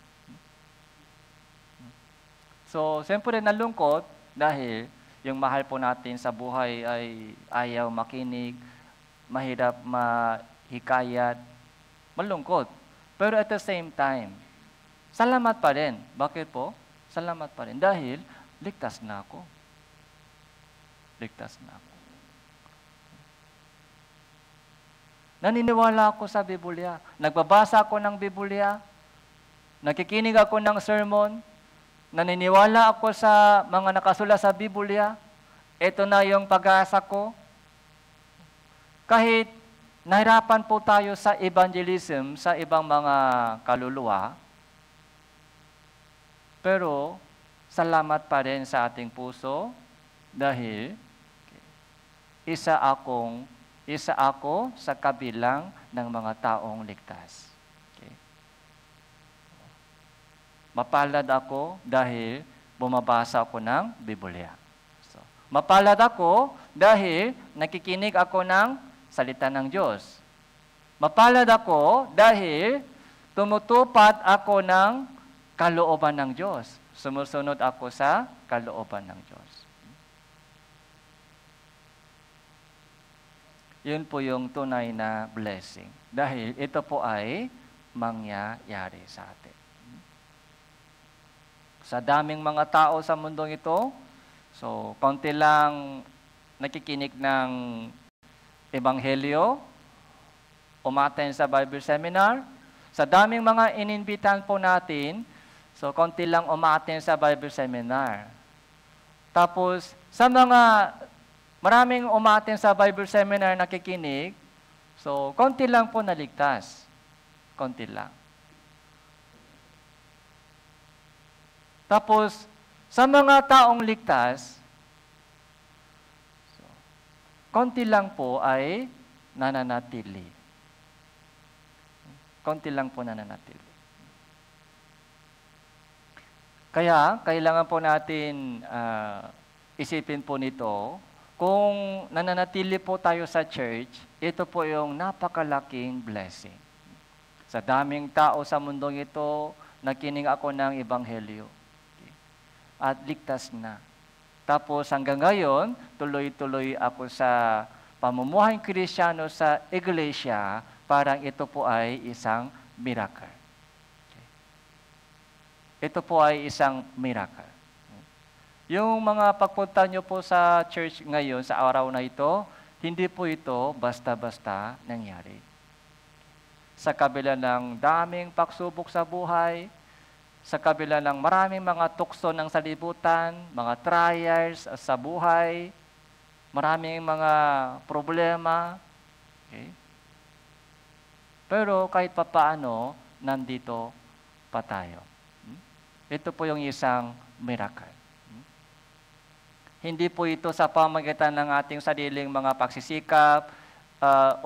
So, siyempre nalungkot dahil yung mahal po natin sa buhay ay ayaw makinig, mahirap mahikayat, malungkot. Pero at the same time, salamat pa rin. Bakit po? Salamat pa rin. Dahil ligtas na ako. Ligtas na ako. Naniniwala ako sa Biblia. Nagbabasa ako ng Biblia. Nakikinig ako ng sermon. Naniniwala ako sa mga nakasulat sa Biblia. Ito na yung pag-asa ko. Kahit nahirapan po tayo sa evangelism sa ibang mga kaluluwa, pero salamat pa rin sa ating puso dahil isa ako sa kabilang ng mga taong ligtas. Okay. Mapalad ako dahil bumabasa ako ng Biblia. So, mapalad ako dahil nakikinig ako ng salita ng Diyos. Mapalad ako dahil tumutupad ako ng kalooban ng Diyos. Sumusunod ako sa kalooban ng Diyos. Yun po yung tunay na blessing. Dahil ito po ay mangyayari sa atin. Sa daming mga tao sa mundong ito, so kaunti lang nakikinig ng Ebanghelyo, umattend sa Bible seminar. Sa daming mga ininbitahan po natin, so kaunti lang umattend sa Bible seminar. Tapos, sa mga maraming umattend sa Bible seminar nakikinig, so kaunti lang po naligtas. Kaunti lang. Tapos, sa mga taong ligtas, so, kaunti lang po ay nananatili. Kaunti lang po nananatili. Kaya, kailangan po natin isipin po nito, kung nananatili po tayo sa church, ito po yung napakalaking blessing. Sa daming tao sa mundong ito, nakinig ako ng Ebanghelyo. Okay. At ligtas na. Tapos hanggang ngayon, tuloy-tuloy ako sa pamumuhay Kristiyano sa iglesia, parang ito po ay isang miracle. Okay. Ito po ay isang miracle. Yung mga pagpunta nyo po sa church ngayon, sa araw na ito, hindi po ito basta-basta nangyari. Sa kabila ng daming pagsubok sa buhay, sa kabila ng maraming mga tukso ng salibutan, mga trials sa buhay, maraming mga problema. Okay? Pero kahit papaano, nandito pa tayo. Ito po yung isang miracle. Hindi po ito sa pamagitan ng ating sariling mga pagsisikap,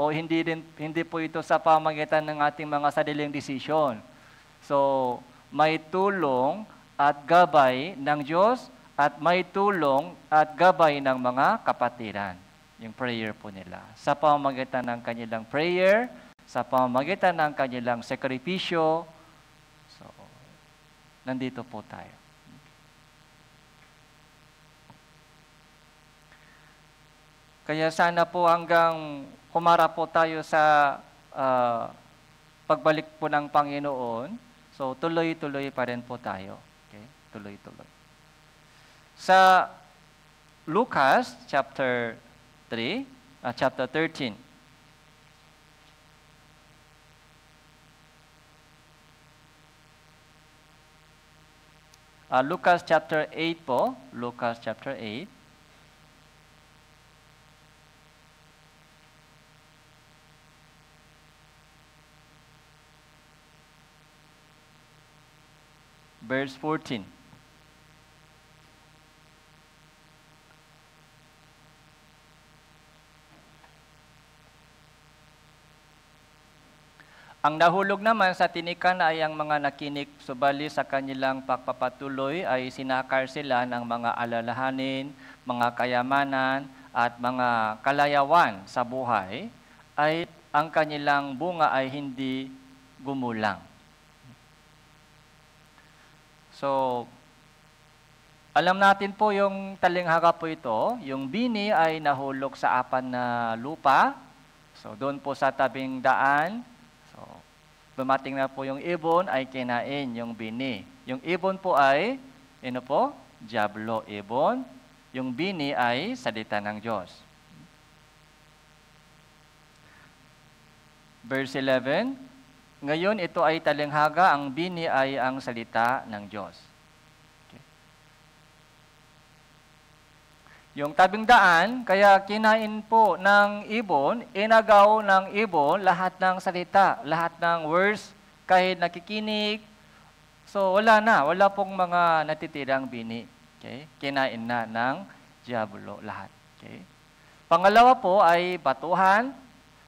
o hindi po ito sa pamagitan ng ating mga sariling desisyon. So, may tulong at gabay ng Diyos at may tulong at gabay ng mga kapatiran. Yung prayer po nila. Sa pamagitan ng kanilang prayer, sa pamagitan ng kanilang sakripisyo, so, nandito po tayo. Kaya sana po hanggang humarap po tayo sa pagbalik po ng Panginoon, so tuloy-tuloy pa rin po tayo. Okay? Tuloy-tuloy. Sa Lucas chapter 13, Lucas chapter 8 po, Lucas chapter 8. Verse 14. Ang nahulog naman sa tinikan ay ang mga nakinig, subali sa kanilang pagpapatuloy ay sinakar sila ng mga alalahanin, mga kayamanan, at mga kalayawan sa buhay, ay ang kanilang bunga ay hindi gumulang. So, alam natin po yung talinghaga po ito, yung bini ay nahulog sa apan na lupa. So, doon po sa tabing daan, so, dumating na po yung ibon ay kinain yung bini. Yung ibon po ay, diablo, ibon. Yung bini ay salita ng Diyos. Verse 11, ngayon, ito ay talinghaga, ang bini ay ang salita ng Diyos. Okay. Yung tabing daan, kaya kinain po ng ibon, inagaw ng ibon lahat ng salita, lahat ng words, kahit nakikinig. So, wala pong mga natitirang bini. Okay. Kinain na ng diablo lahat. Okay. Pangalawa po ay batuhan,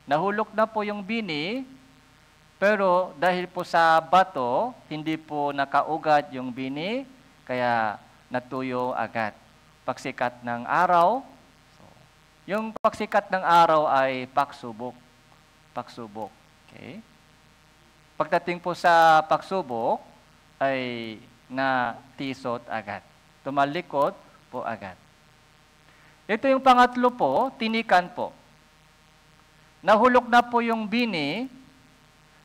nahulog na po yung bini, pero dahil po sa bato, hindi po nakaugat yung bini, kaya natuyo agad. Pagsikat ng araw, so, yung pagsikat ng araw ay pagsubok. Pagsubok. Okay? Pagdating po sa pagsubok, ay natisot agad. Tumalikod po agad. Ito yung pangatlo po, tinikan po. Nahulog na po yung bini,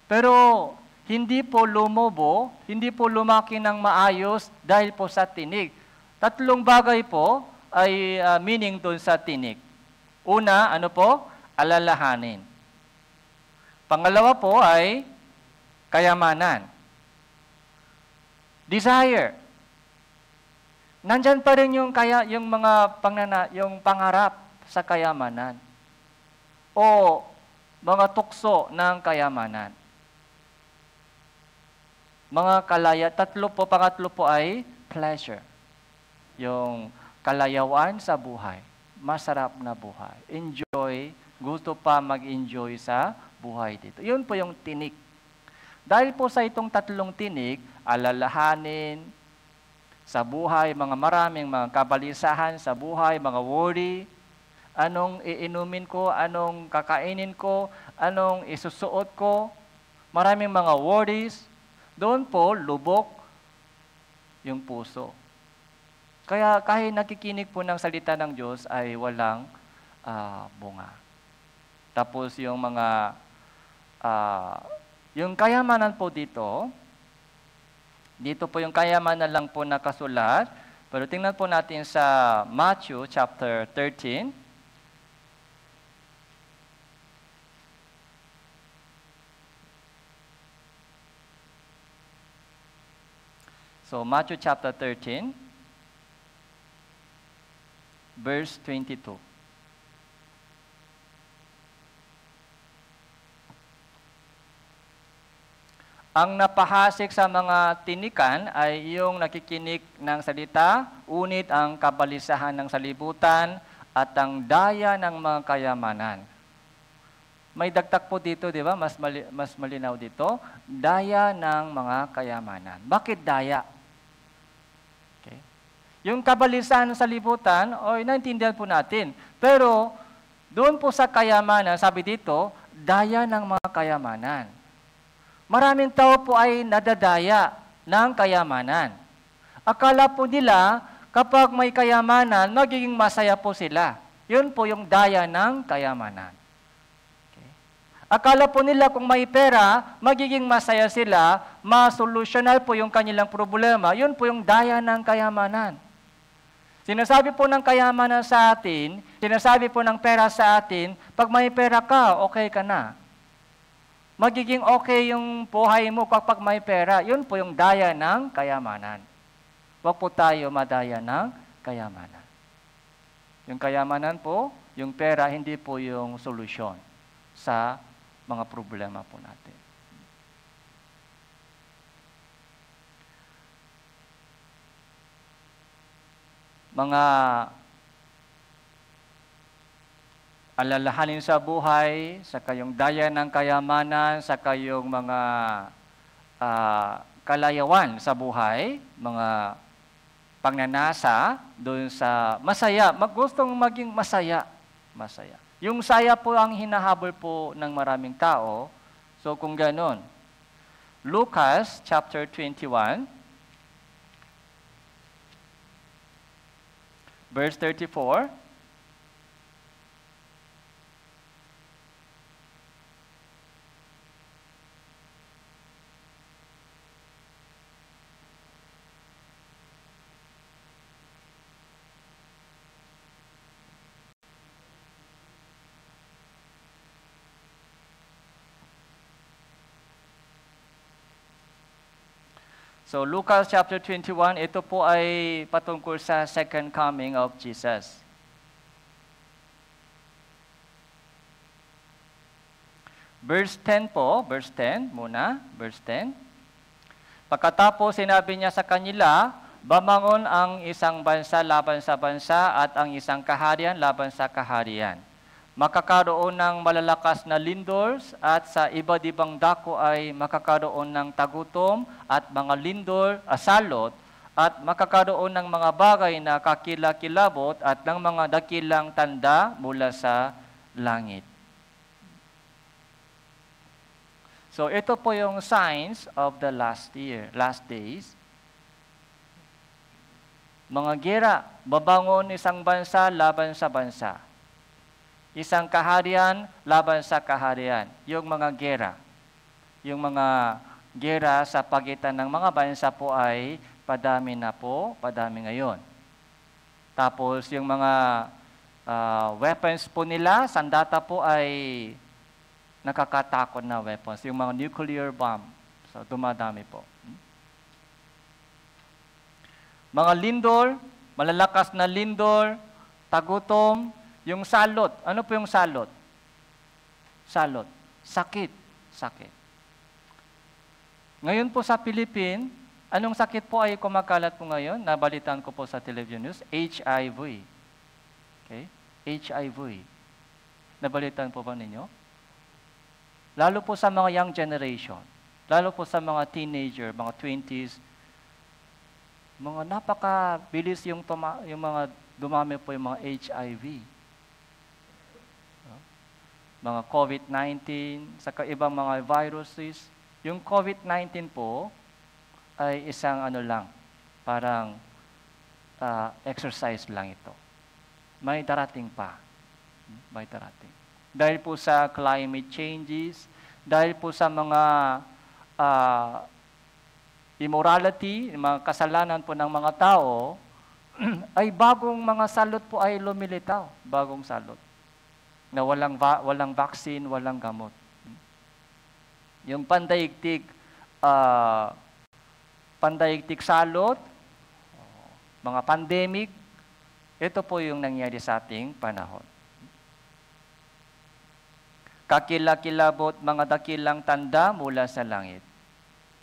pero hindi po lumubo, hindi po lumaki ng maayos dahil po sa tinik. Tatlong bagay po ay meaning doon sa tinik. Una, ano po? Alalahanin. Pangalawa po ay kayamanan. Desire. Nandyan pa rin yung mga yung pangarap sa kayamanan o mga tukso ng kayamanan. Mga pangatlo po ay pleasure. Yung kalayawan sa buhay. Masarap na buhay. Enjoy. Gusto pa mag-enjoy sa buhay dito. Yun po yung tinik. Dahil po sa itong tatlong tinik, alalahanin sa buhay, maraming mga kabalisahan sa buhay, mga worry, anong iinumin ko, anong kakainin ko, anong isusuot ko, maraming mga worries, doon po lubok yung puso. Kaya kahit nakikinig po ng salita ng Diyos ay walang bunga. Tapos yung yung kayamanan po dito po yung kayamanan lang po nakasulat. Pero tingnan po natin sa Matthew chapter 13. So Matthew chapter 13, verse 22. Ang napahasik sa mga tinikan ay yung nakikinig ng salita, unit ang kabalisahan ng salibutan at ang daya ng mga kayamanan. May dagdag po dito, di ba? Mas malinaw dito. Daya ng mga kayamanan. Bakit daya? Okay. Yung kabalisahan ng salibutan, naintindihan po natin. Pero doon po sa kayamanan, sabi dito, daya ng mga kayamanan. Maraming tao po ay nadadaya ng kayamanan. Akala po nila, kapag may kayamanan, magiging masaya po sila. Yun po yung daya ng kayamanan. Okay. Akala po nila kung may pera, magiging masaya sila, masolusyonal po yung kanilang problema. Yun po yung daya ng kayamanan. Sinasabi po ng kayamanan sa atin, sinasabi po ng pera sa atin, pag may pera ka, okay ka na. Magiging okay yung buhay mo kapag may pera. Yun po yung daya ng kayamanan. Huwag po tayo madaya ng kayamanan. Yung kayamanan po, yung pera, hindi po yung solusyon sa mga problema po natin. Mga alalahanin sa buhay, sa kayong daya ng kayamanan, sa kayong mga kalayawan sa buhay, mga pagnanasa, doon sa masaya, gustong maging masaya. Masaya. Yung saya po ang hinahabol po ng maraming tao. So kung ganon, Lucas chapter 21, verse 34, so Lucas chapter 21, ito po ay patungkol sa second coming of Jesus. Verse 10 po, verse 10 muna, verse 10. Pagkatapos sinabi niya sa kanila, bamangon ang isang bansa laban sa bansa at ang isang kaharian laban sa kaharian. Makakaroon ng malalakas na lindors at sa iba't ibang dako ay makakaroon ng tagutom at mga lindor, salot at makakaroon ng mga bagay na kakilakilabot at ng mga dakilang tanda mula sa langit. So ito po yung signs of the last days. Mga gera, babangon isang bansa laban sa bansa. Isang kaharian laban sa kaharian. Yung mga gera. Yung mga gera sa pagitan ng mga bansa po ay padami ngayon. Tapos yung mga weapons po nila, sandata po ay nakakatakot na weapons, yung mga nuclear bomb. So dumadami po. Mga lindol, malalakas na lindol, tagutom, yung salot. Ano po yung salot? Salot. Sakit. Sakit. Ngayon po sa Philippines, anong sakit po ay kumakalat po ngayon? Nabalitaan ko po sa television news, HIV. Okay? HIV. Nabalitaan po ba ninyo? Lalo po sa mga young generation, lalo po sa mga teenager, mga 20s, mga napakabilis yung mga dumami po yung mga HIV. Mga COVID-19, saka ibang mga viruses. Yung COVID-19 po ay isang parang exercise lang ito. May darating pa. May darating. Dahil po sa climate changes, dahil po sa mga immorality, mga kasalanan po ng mga tao, ay bagong mga salot po ay lumilitaw. Bagong salot. Na walang vaccine, walang gamot. Yung pandaigdig salot, mga pandemic, ito po yung nangyari sa ating panahon. Kakilakilabot mga dakilang tanda mula sa langit.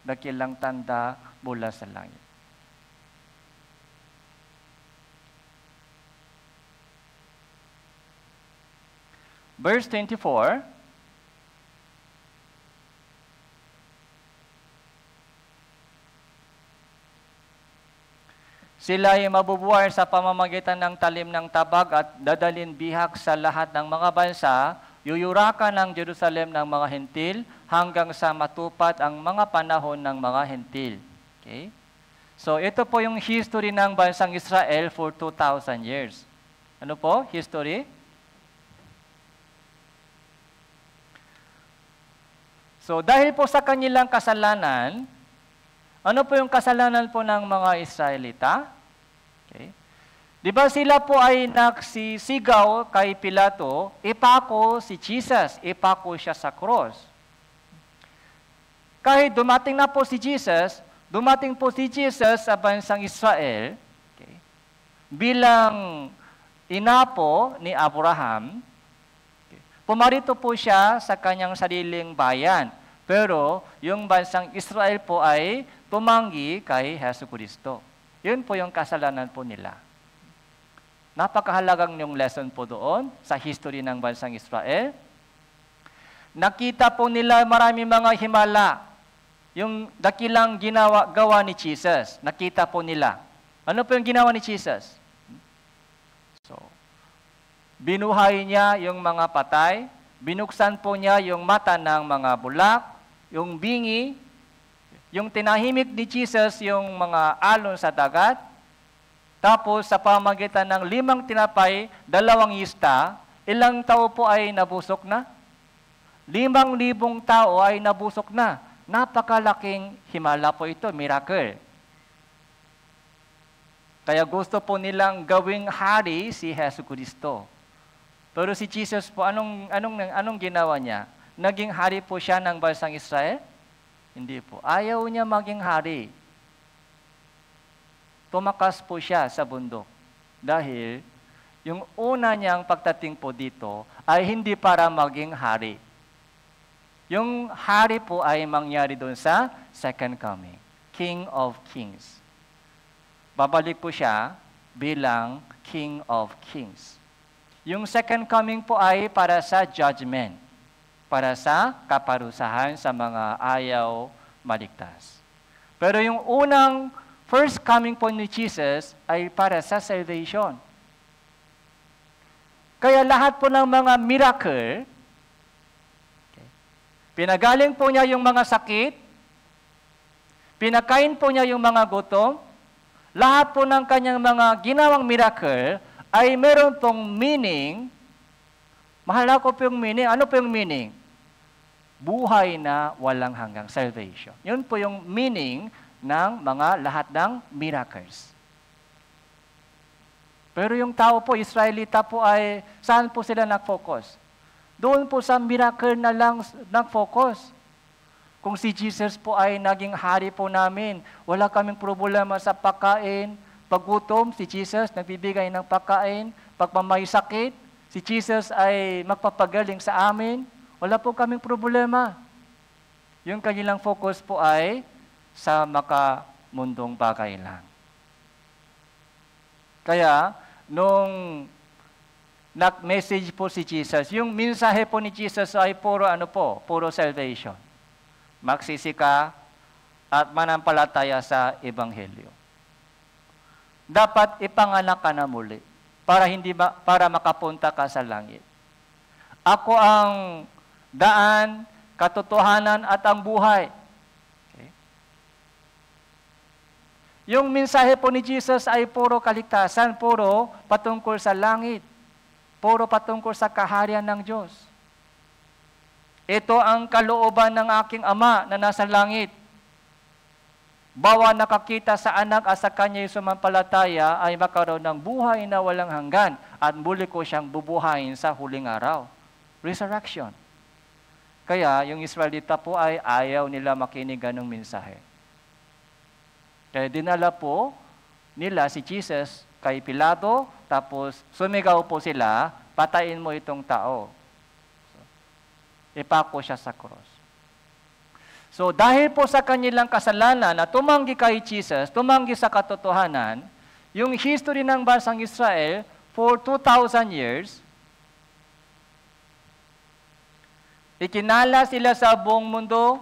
Dakilang tanda mula sa langit. Verse 24, sila ay mabubuhay sa pamamagitan ng talim ng tabag at dadalhin bihag sa lahat ng mga bansa, yuyurakan ng Jerusalem ng mga hentil hanggang sa matupad ang mga panahon ng mga hentil. Okay? So ito po yung history ng bansang Israel for 2,000 years. Ano po? History? So dahil po sa kanilang kasalanan, ano po yung kasalanan po ng mga Israelita? Okay. Di ba sila po ay nagsisigaw kay Pilato, ipako si Jesus, ipako siya sa cross. Kahit dumating po si Jesus sa bansang Israel, okay, bilang ina po ni Abraham, okay, pumarito po siya sa kanyang sariling bayan. Pero yung bansang Israel po ay tumanggi kay Jesucristo. Yun po yung kasalanan po nila. Napakahalagang yung lesson po doon sa history ng bansang Israel. Nakita po nila marami mga himala. Yung dakilang gawa ni Jesus. Nakita po nila. Ano po yung ginawa ni Jesus? So, binuhay niya yung mga patay. Binuksan po niya yung mata ng mga bulak, yung bingi, yung tinahimik ni Jesus yung mga alon sa dagat. Tapos sa pamamagitan ng 5 tinapay, 2 yista, ilang tao po ay nabusok na? 5,000 tao ay nabusok na. Napakalaking himala po ito, miracle. Kaya gusto po nilang gawing hari si Jesucristo. Pero si Jesus po, anong ginawa niya? Naging hari po siya ng bansang Israel? Hindi po. Ayaw niya maging hari. Tumakas po siya sa bundok. Dahil yung una niyang pagdating po dito ay hindi para maging hari. Yung hari po ay mangyari doon sa second coming. King of Kings. Babalik po siya bilang King of Kings. Yung second coming po ay para sa judgment. Para sa kaparusahan sa mga ayaw maligtas. Pero yung unang first coming po ni Jesus ay para sa salvation. Kaya lahat po ng mga miracle, okay, pinagaling po niya yung mga sakit, pinakain po niya yung mga gutom, lahat po ng kanyang mga ginawang miracle ay meron pong meaning. Mahal ko po yung meaning. Ano po yung meaning? buhay na walang hanggang salvation. Yun po yung meaning ng mga lahat ng miracles. Pero yung tao po, Israelita po ay, saan po sila nag-focus? Doon po sa miracle na lang nag-focus. Kung si Jesus po ay naging hari po namin, wala kaming problema sa pagkain, paggutom, si Jesus nagbibigay ng pagkain, pag may sakit, si Jesus ay magpapagaling sa amin, wala po kaming problema. Yung kanilang focus po ay sa makamundong bagay lang. Kaya, nung nag-message po si Jesus, yung mensahe po ni Jesus ay puro salvation. Magsisi ka at manampalataya sa Ebanghelyo. Dapat ipanganak ka na muli para makapunta ka sa langit. Ako ang daan, katotohanan at ang buhay. Okay. Yung mensahe po ni Jesus ay puro kaligtasan, puro patungkol sa langit, puro patungkol sa kaharian ng Diyos. Ito ang kalooban ng aking Ama na nasa langit. Bawa nakakita sa anak at sa kanya'y sumampalataya ay makaroon ng buhay na walang hanggan at muli ko siyang bubuhayin sa huling araw. Resurrection. Kaya yung Israelita po ay ayaw nila makinig ng mensahe. Kaya dinala po nila si Jesus kay Pilato, tapos sumigaw po sila, patayin mo itong tao. Ipako siya sa cross. So dahil po sa kanilang kasalanan na tumanggi kay Jesus, tumanggi sa katotohanan, yung history ng bansang Israel for 2,000 years, ikinala sila sa buong mundo,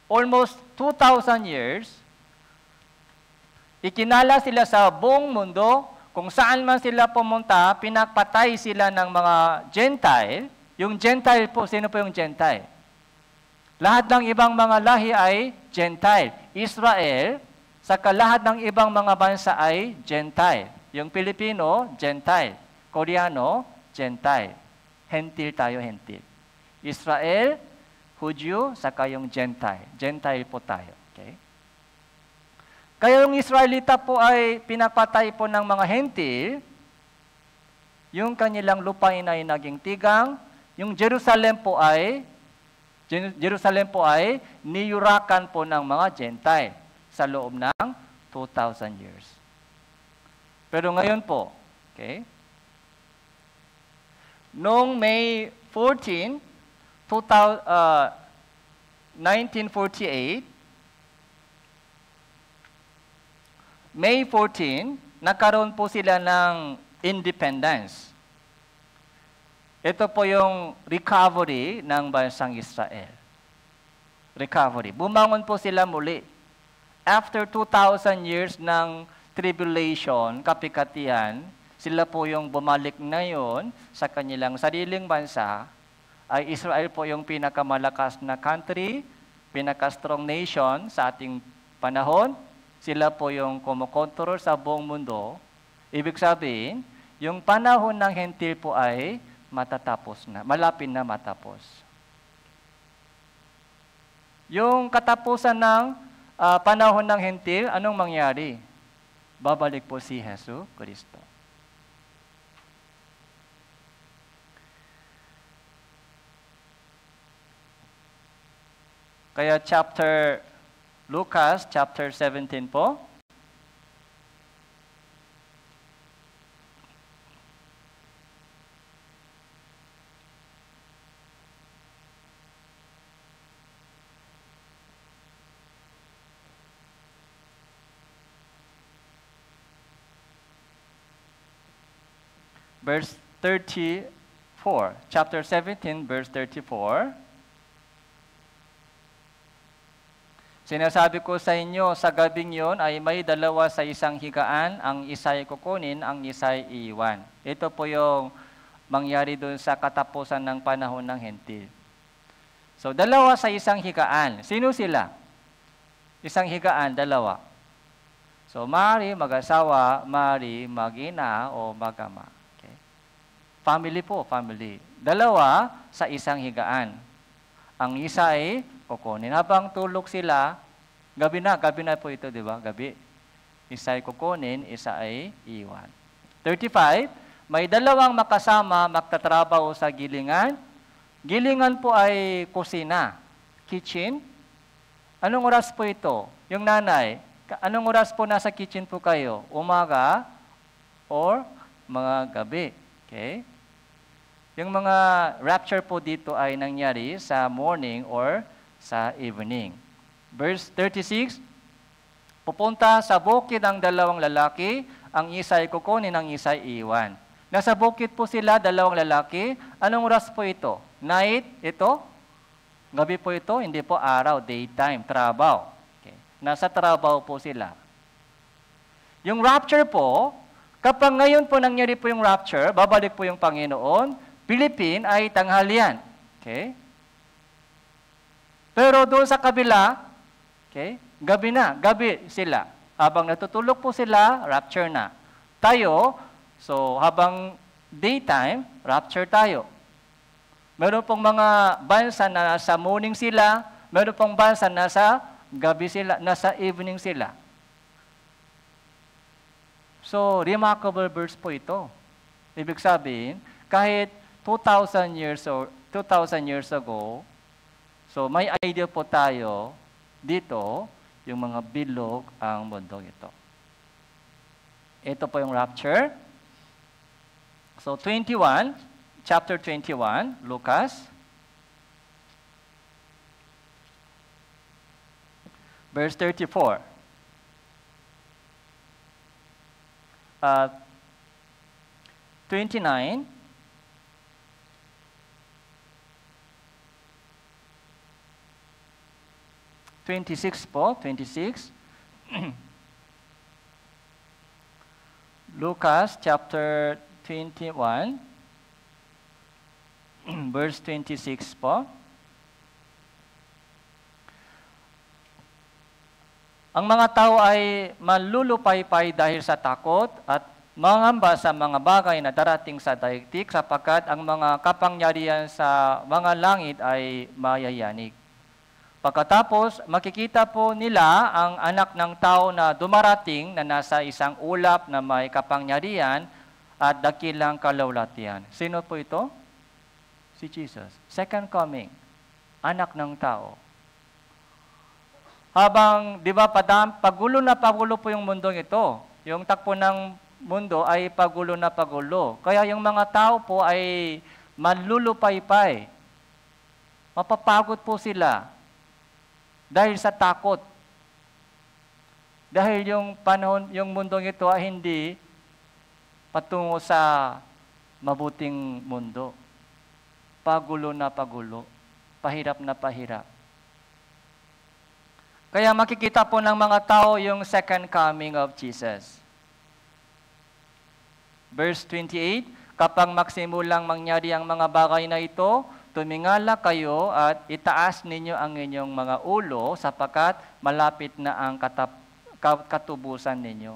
almost 2,000 years, ikinala sila sa buong mundo, kung saan man sila pumunta, pinagpatay sila ng mga Gentile. Yung Gentile po, sino po yung Gentile? Lahat ng ibang mga lahi ay Gentile. Israel, saka lahat ng ibang mga bansa ay Gentile. Yung Pilipino, Gentile. Koreano, Gentile. Hentil tayo, hentil. Israel, Hudyo, saka yung Gentile. Gentile po tayo. Okay? Kaya yung Israelita po ay pinapatay po ng mga hentil, yung kanilang lupain ay naging tigang, yung Jerusalem po ay niyurakan po ng mga Gentile sa loob ng 2,000 years. Pero ngayon po, okay, noong May 14, 1948, May 14, nagkaroon po sila ng independence. Ito po yung recovery ng bansang Israel. Recovery. Bumangon po sila muli. After 2,000 years ng tribulation, kapikatian, sila po yung bumalik ngayon sa kanilang sariling bansa. Ay Israel po yung pinakamalakas na country, pinaka-strong nation sa ating panahon. Sila po yung kumukontrol sa buong mundo. Ibig sabihin, yung panahon ng hentil po ay matatapos na, malapit na matapos. Yung katapusan ng panahon ng hentil, anong mangyari? Babalik po si Hesus Kristo. Kaya Lucas chapter 17 po, verse 34, chapter 17, verse 34. Sinasabi ko sa inyo, sa gabing yon ay may dalawa sa isang higaan, ang isa'y kukunin, ang isa'y iiwan. Ito po yung mangyari doon sa katapusan ng panahon ng hentil. So, dalawa sa isang higaan. Sino sila? Isang higaan, dalawa. So, maaari mag-asawa, maaari mag-ina o mag-ama. Family po, family. Dalawa sa isang higaan. ang isa ay kukunin. Habang tulog sila, gabi na po ito, di ba? Gabi. Isa ay kukunin, isa ay iwan. 35, may dalawang makasama magtatrabaho sa gilingan. Gilingan po ay kusina, kitchen. Anong oras po ito? Yung nanay, anong oras po nasa kitchen po kayo? Umaga or mga gabi? Okay? Yung mga rapture po dito ay nangyari sa morning or sa evening. Verse 36, pupunta sa bukid ang dalawang lalaki, ang isa ay kukunin, ang isa ay iwan. Nasa bukid po sila, dalawang lalaki. Anong oras po ito? Night, ito? Gabi po ito? Hindi po araw, daytime, trabaho. Okay. Nasa trabaho po sila. Yung rapture po, kapag ngayon po nangyari po yung rapture, babalik po yung Panginoon, Philippine ay tanghalian. Okay? Pero doon sa kabila, okay, gabi sila. Habang natutulog po sila, rapture na. Tayo, so habang daytime, rapture tayo. Meron pong mga bansa na nasa morning sila, meron pong bansa na nasa gabi sila, nasa evening sila. So, remarkable verse po ito. Ibig sabihin, kahit 2,000 years ago, so may idea po tayo dito, yung mga bilog ang mundo ito. Ito po yung rapture. So 21, chapter 21, Lucas. Verse 34. 29, 26 po, 26. Lucas chapter 21, verse 26 po. Ang mga tao ay malulupaypay dahil sa takot at mangamba sa mga bagay na darating sa daigdig sapagkat ang mga kapangyarihan sa mga langit ay mayayanig. Pagkatapos, makikita po nila ang anak ng tao na dumarating na nasa isang ulap na may kapangyarihan at dakilang kalawlatian. Sino po ito? Si Jesus. Second coming, anak ng tao. Habang, di ba, pagulo na pagulo po yung mundong ito. Yung takbo ng mundo ay pagulo na pagulo. Kaya yung mga tao po ay manlulupaypay. Mapapagod po sila. Dahil sa takot. Dahil yung panahon, yung mundong ito ay hindi patungo sa mabuting mundo. Pagulo na pagulo. Pahirap na pahirap. Kaya makikita po ng mga tao yung second coming of Jesus. Verse 28, kapag magsimulang mangyari ang mga bagay na ito, tumingala kayo at itaas ninyo ang inyong mga ulo sapagkat malapit na ang katubusan ninyo.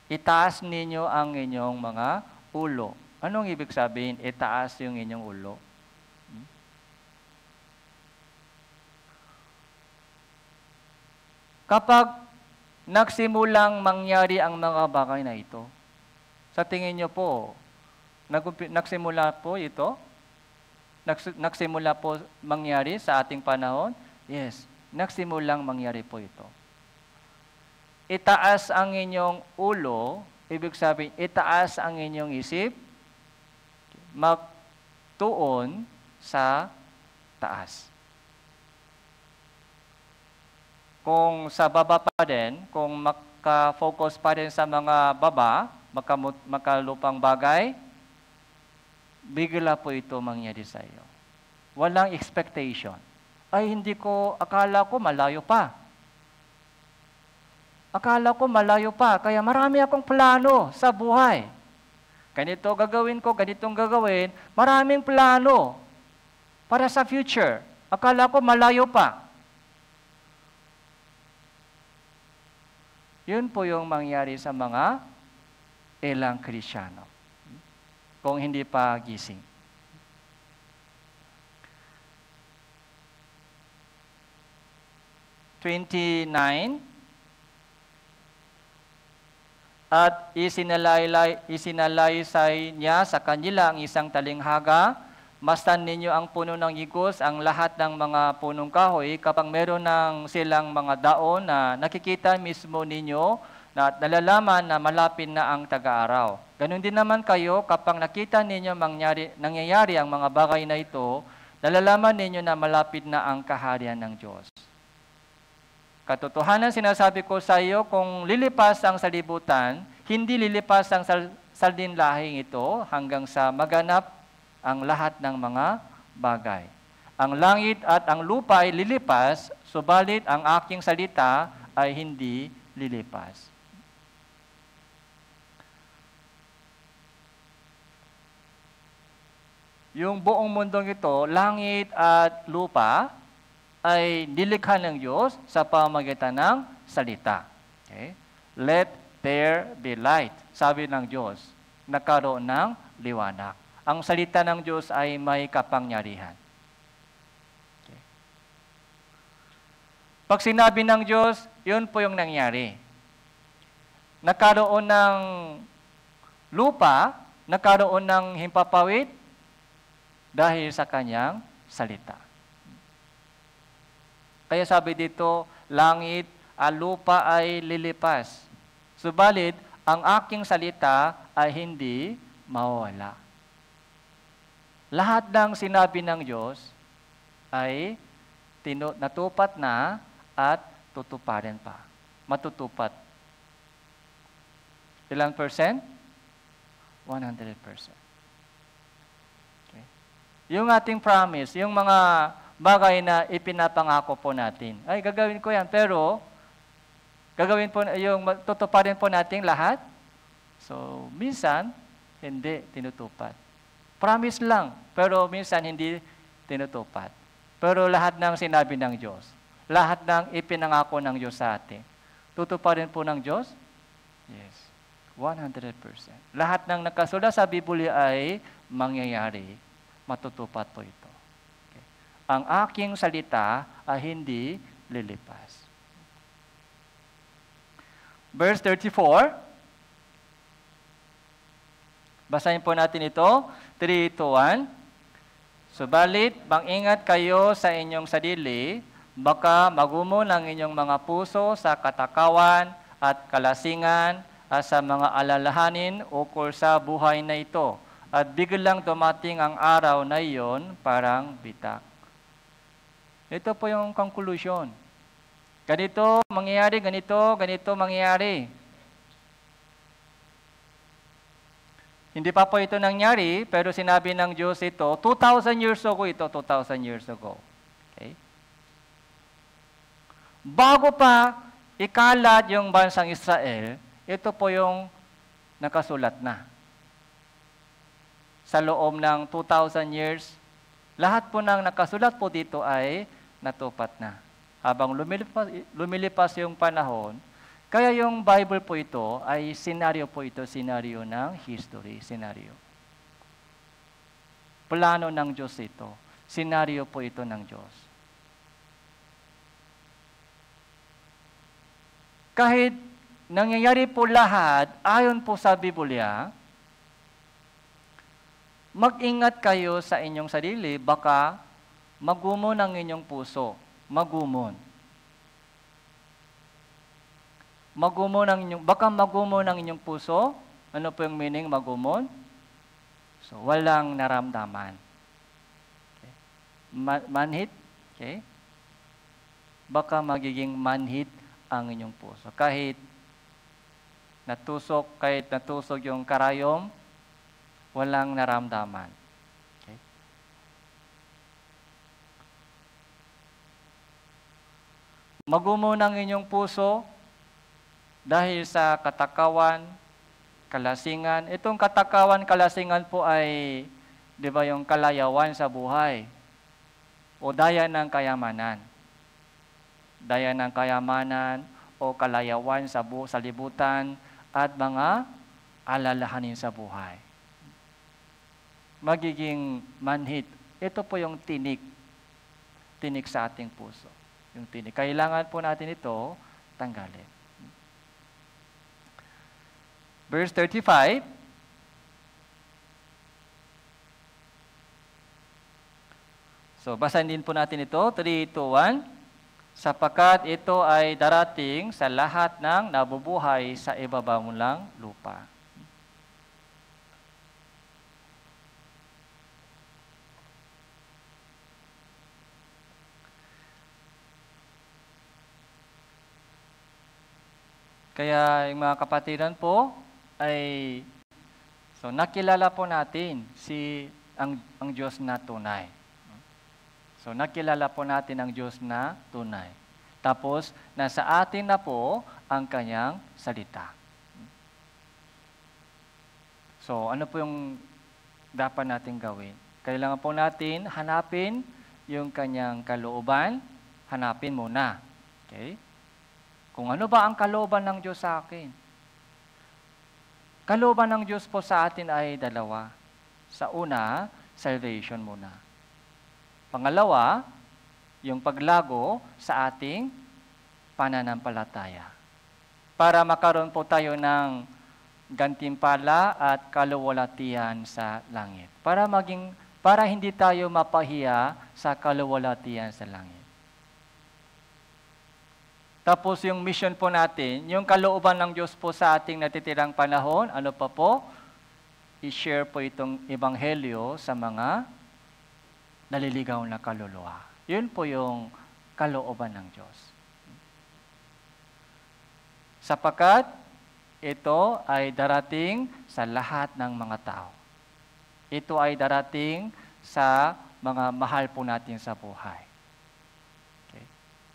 Itaas ninyo ang inyong mga ulo. Anong ibig sabihin? Itaas yung inyong ulo. Kapag nagsimulang mangyari ang mga bagay na ito, sa tingin nyo po, nagsimula po ito? Nagsimula po mangyari sa ating panahon? Yes, nagsimulang mangyari po ito. Itaas ang inyong ulo, ibig sabihin, itaas ang inyong isip, magtuon sa taas. Kung sa baba pa din, kung maka-focus pa din sa mga baba, makalupang bagay, bigla po ito mangyari sa iyo. Walang expectation. Ay, akala ko malayo pa. Akala ko malayo pa, kaya marami akong plano sa buhay. Ganito gagawin ko, ganitong gagawin, maraming plano para sa future. Akala ko malayo pa. Yun po yung mangyari sa mga ilang Kristyano. Kung hindi pa gising. 29, at isinalaysay niya sa kanila ang isang talinghaga. Mastan ninyo ang puno ng igos, ang lahat ng mga punong kahoy, kapag meron ng silang mga daon na nakikita mismo ninyo na nalalaman na malapit na ang tag-aaraw. Ganon din naman kayo, kapag nakita ninyo nangyayari ang mga bagay na ito, nalalaman ninyo na malapit na ang kaharian ng Diyos. Katotohanan sinasabi ko sa iyo, kung lilipas ang salibutan, hindi lilipas ang saldinlahing ito hanggang sa maganap ang lahat ng mga bagay. Ang langit at ang lupa ay lilipas, subalit ang aking salita ay hindi lilipas. Yung buong mundong ito, langit at lupa, ay nilikha ng Diyos sa pamamagitan ng salita. Okay? Let there be light. Sabi ng Diyos, nagkaroon ng liwanag. Ang salita ng Diyos ay may kapangyarihan. Okay. Pag sinabi ng Diyos, yun po yung nangyari. Nagkaroon ng lupa, nagkaroon ng himpapawid dahil sa kanyang salita. Kaya sabi dito, langit at lupa ay lilipas. Subalit, ang aking salita ay hindi mawawala. Lahat ng sinabi ng Diyos ay natupad na at tutuparin pa. Matutupad. Ilang percent? 100%. Okay. Yung ating promise, yung mga bagay na ipinapangako po natin, ay gagawin ko yan, pero gagawin po, yung tutuparin po natin lahat. So, minsan, hindi tinutupad. Promise lang, pero minsan hindi tinutupad. Pero lahat ng sinabi ng Diyos, lahat ng ipinangako ng Diyos sa atin, tutuparin po ng Diyos? Yes, 100%. Lahat ng nakasulat sa Biblia ay mangyayari, matutupad po ito. Okay. Ang aking salita ay hindi lilipas. Verse 34, basahin po natin ito. 3, 2, 1. Subalit, mag-ingat kayo sa inyong sarili, baka magumo ng inyong mga puso sa katakawan at kalasingan at sa mga alalahanin ukol sa buhay na ito. At biglang dumating ang araw na iyon parang bitak. Ito po yung conclusion. Ganito mangyayari, ganito mangyayari. Hindi pa po ito nangyari, pero sinabi ng Diyos ito, 2,000 years ago ito, 2,000 years ago. Okay? Bago pa ikalat yung bansang Israel, ito po yung nakasulat na. Sa loob ng 2,000 years, lahat po ng nakasulat po dito ay natupad na. Habang lumilipas yung panahon, kaya yung Bible po ito ay senaryo ng history, senaryo. Plano ng Diyos ito. Senaryo po ito ng Diyos. Kahit nangyayari po lahat, ayon po sa Biblia, mag-ingat kayo sa inyong sarili, baka magumon ang inyong puso. Magumon. Baka magumon ang inyong puso. Ano po yung meaning magumon? So, walang naramdaman. Okay. Manhit. Okay. Baka magiging manhit ang inyong puso. Kahit natusok yung karayom, walang naramdaman. Okay. Magumon ang inyong puso dahil sa katakawan, kalasingan. Itong katakawan, kalasingan po ay, di ba, yung kalayawan sa buhay o daya ng kayamanan. Daya ng kayamanan o kalayawan sa libutan at mga alalahanin sa buhay. Magiging manhit. Ito po yung tinik sa ating puso. Yung tinik. Kailangan po natin ito tanggalin. Verse 35. So, basahin din po natin ito. 3, 2, 1. Sapagkat ito ay darating sa lahat ng nabubuhay sa ibabaw ng lupa. Kaya yung mga kapatiran po ay nakilala po natin ang Diyos na tunay. So nakilala po natin ang Diyos na tunay. Tapos nasa atin na po ang kanyang salita. So ano po yung dapat natin gawin? Kailangan po natin hanapin yung kanyang kalooban, hanapin muna. Okay? Kung ano ba ang kalooban ng Diyos sa akin? Kalooban ng Diyos po sa atin ay dalawa. Sa una, salvation muna. Pangalawa, yung paglago sa ating pananampalataya. Para makaroon po tayo ng gantimpala at kaluwalhatian sa langit. Para hindi tayo mapahiya sa kaluwalhatian sa langit. Tapos yung mission po natin, yung kalooban ng Diyos po sa ating natitirang panahon, ano pa po? I-share po itong ebanghelyo sa mga naliligaw na kaluluwa. Yun po yung kalooban ng Diyos. Sapagkat ito ay darating sa lahat ng mga tao. Ito ay darating sa mga mahal po natin sa buhay.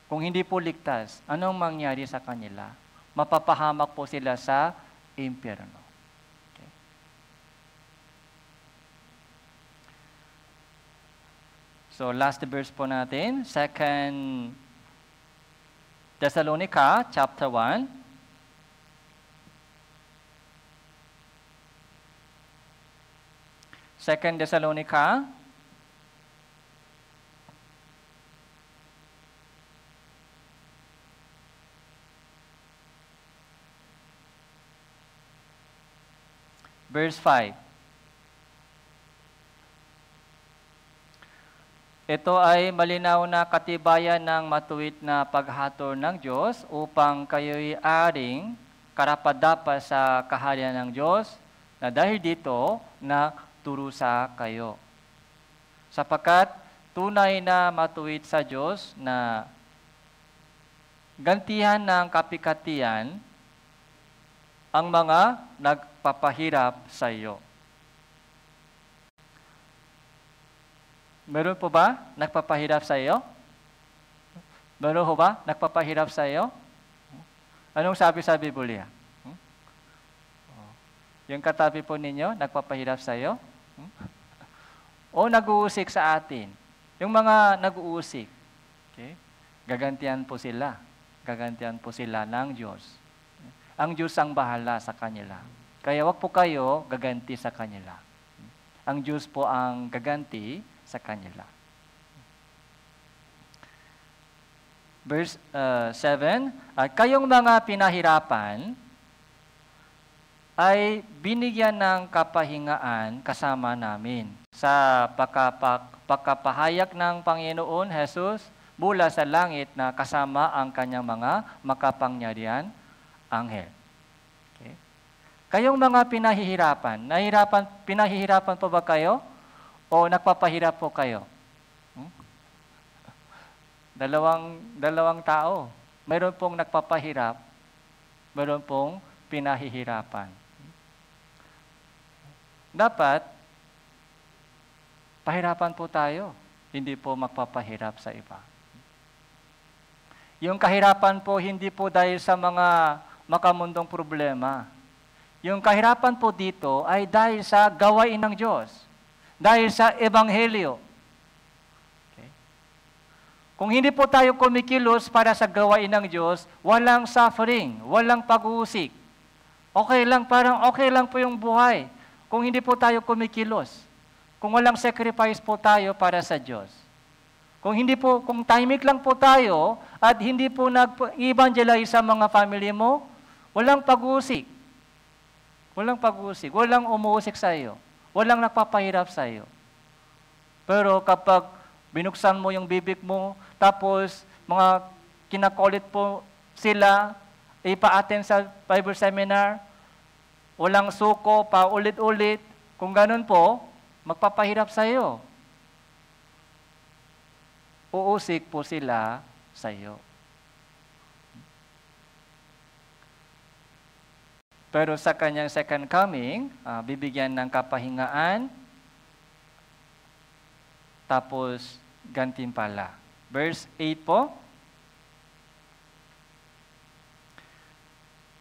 Kung hindi po ligtas, anong mangyari sa kanila? Mapapahamak po sila sa impyerno. Okay. So last verse po natin, 2 Thessalonica chapter 1. Second Thessalonica Verse 5. Ito ay malinaw na katibayan ng matuwid na paghahatol ng Diyos upang kayo'y aring karapat-dapat sa kaharian ng Diyos na dahil dito na turusa kayo. Sapagkat tunay na matuwid sa Diyos na gantihan ng kapikatian ang mga nagpapahirap sa iyo. Meron po ba nagpapahirap sa iyo? Meron po ba nagpapahirap sa iyo? Anong sabi sa Biblia? Yung katabi po ninyo, nagpapahirap sa iyo? O nag-uusik sa atin? Yung mga nag-uusik, okay? Gagantihan po sila. Gagantihan po sila ng Diyos. Ang Diyos ang bahala sa kanila. Kaya wag po kayo gaganti sa kanila. Ang Diyos po ang gaganti sa kanila. Verse 7, kayong mga pinahirapan ay binigyan ng kapahingaan kasama namin sa pagkapahayag ng Panginoon Jesus mula sa langit na kasama ang kanyang mga makapangyarihan anghel. Okay. Kayong mga pinahihirapan, pinahihirapan po ba kayo? O nagpapahirap po kayo? Dalawang tao. Mayroon pong nagpapahirap, mayroon pong pinahihirapan. Dapat, pahirapan po tayo, hindi po magpapahirap sa iba. Yung kahirapan po, hindi po dahil sa mga makamundong problema. Yung kahirapan po dito ay dahil sa gawain ng Diyos. Dahil sa Ebanghelyo. Okay. Kung hindi po tayo kumikilos para sa gawain ng Diyos, walang suffering, walang pag-uusik. Okay lang, parang okay lang po yung buhay. Kung hindi po tayo kumikilos. Kung walang sacrifice po tayo para sa Diyos. Kung timing lang po tayo at hindi po nag-evangelize sa mga family mo, walang pag-usik. Walang pag-usik. Walang umuusik sa iyo. Walang nagpapahirap sa iyo. Pero kapag binuksan mo yung bibig mo, tapos mga kinakulit po sila, ipa-attend sa Bible seminar, walang suko, paulit-ulit, kung ganun po, magpapahirap sa iyo. Uusik po sila sa iyo. Pero sa kanyang second coming, bibigyan ng kapahingaan, tapos gantimpala. Verse 8 po,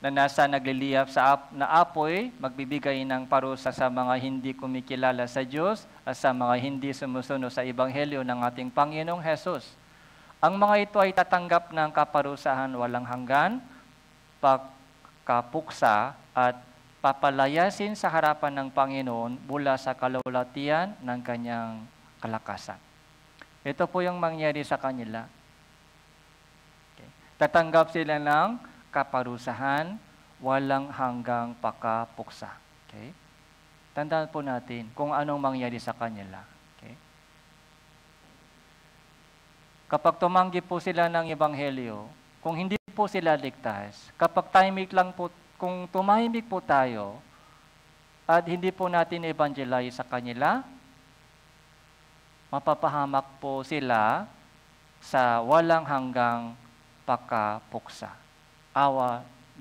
na nasa nagliliyap na apoy, magbibigay ng parusa sa mga hindi kumikilala sa Diyos at sa mga hindi sumusunod sa Ebanghelyo ng ating Panginoong Hesus. Ang mga ito ay tatanggap ng kaparusahan walang hanggan, pagkapuksa at papalayasin sa harapan ng Panginoon mula sa kalulatian ng kanyang kalakasan. Ito po yung mangyari sa kanila. Okay. Tatanggap sila ng kaparusahan, walang hanggang pakapuksa. Okay? Tandaan po natin kung anong mangyari sa kanila. Okay? Kapag tumanggi po sila ng Ebanghelyo, kung hindi po sila ligtas, kapag kung tumahimik po tayo, at hindi po natin evangelize sa kanila, mapapahamak po sila sa walang hanggang pakapuksa.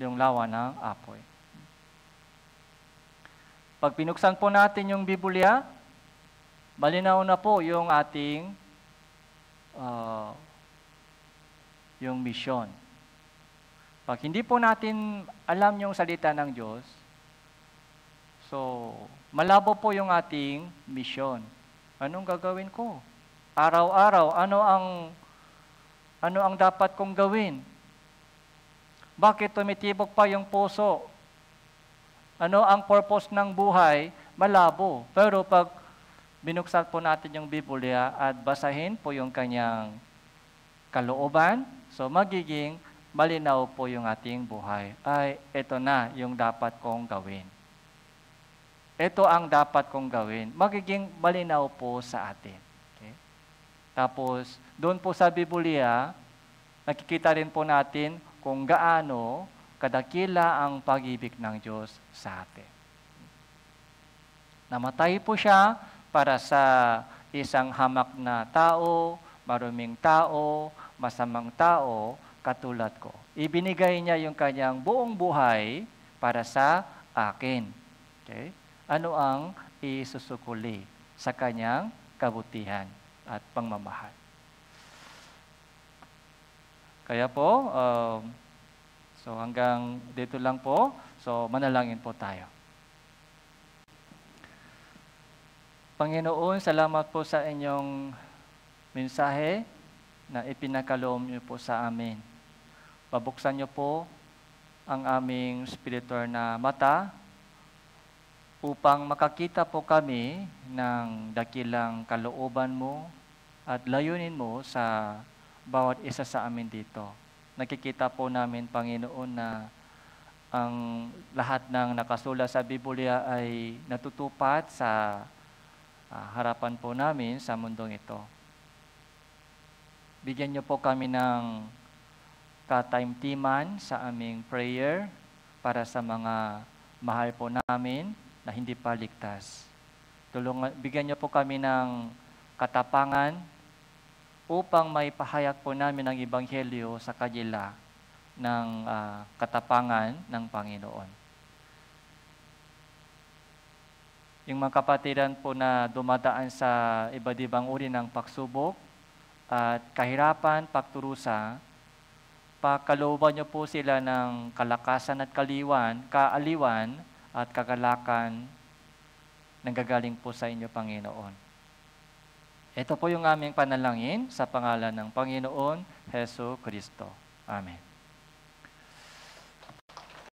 Yung lawa ng apoy. Pag pinuksan po natin yung Biblia, malinaw na po yung ating yung misyon. Pag hindi po natin alam yung salita ng Diyos, so malabo po yung ating misyon. Anong gagawin ko? Araw-araw, ano ang dapat kong gawin? Bakit tumitibok pa yung puso? Ano ang purpose ng buhay? Malabo. Pero pag binuksan po natin yung Biblia at basahin po yung kanyang kalooban, so magiging malinaw po yung ating buhay. Ay, ito na yung dapat kong gawin. Ito ang dapat kong gawin. Magiging malinaw po sa atin. Okay? Tapos, doon po sa Biblia, nakikita rin po natin kung gaano kadakila ang pag-ibig ng Diyos sa atin. Namatay po siya para sa isang hamak na tao, maruming tao, masamang tao, katulad ko. Ibinigay niya yung kanyang buong buhay para sa akin. Okay? Ano ang isusukuli sa kanyang kabutihan at pagmamahal? Kaya po, so hanggang dito lang po. So manalangin po tayo. Panginoon, salamat po sa inyong mensahe na ipinakaloob niyo po sa amin. Pabuksan niyo po ang aming spiritual na mata upang makakita po kami ng dakilang kalooban mo at layunin mo sa bawat isa sa amin dito. Nakikita po namin, Panginoon, na ang lahat ng nakasulat sa Biblia ay natutupad sa harapan po namin sa mundong ito. Bigyan niyo po kami ng kataimtiman sa aming prayer para sa mga mahal po namin na hindi pa ligtas. Bigyan niyo po kami ng katapangan upang may pahayag po namin ang Ebanghelyo sa kanila ng katapangan ng Panginoon. Yung mga kapatiran po na dumadaan sa iba't ibang uri ng pagsubok at kahirapan, pagturusa, pakalooban niyo po sila ng kalakasan at kaaliwan at kagalakan nanggagaling po sa inyo, Panginoon. Ito po yung aming panalangin sa pangalan ng Panginoon Hesus Kristo. Amen.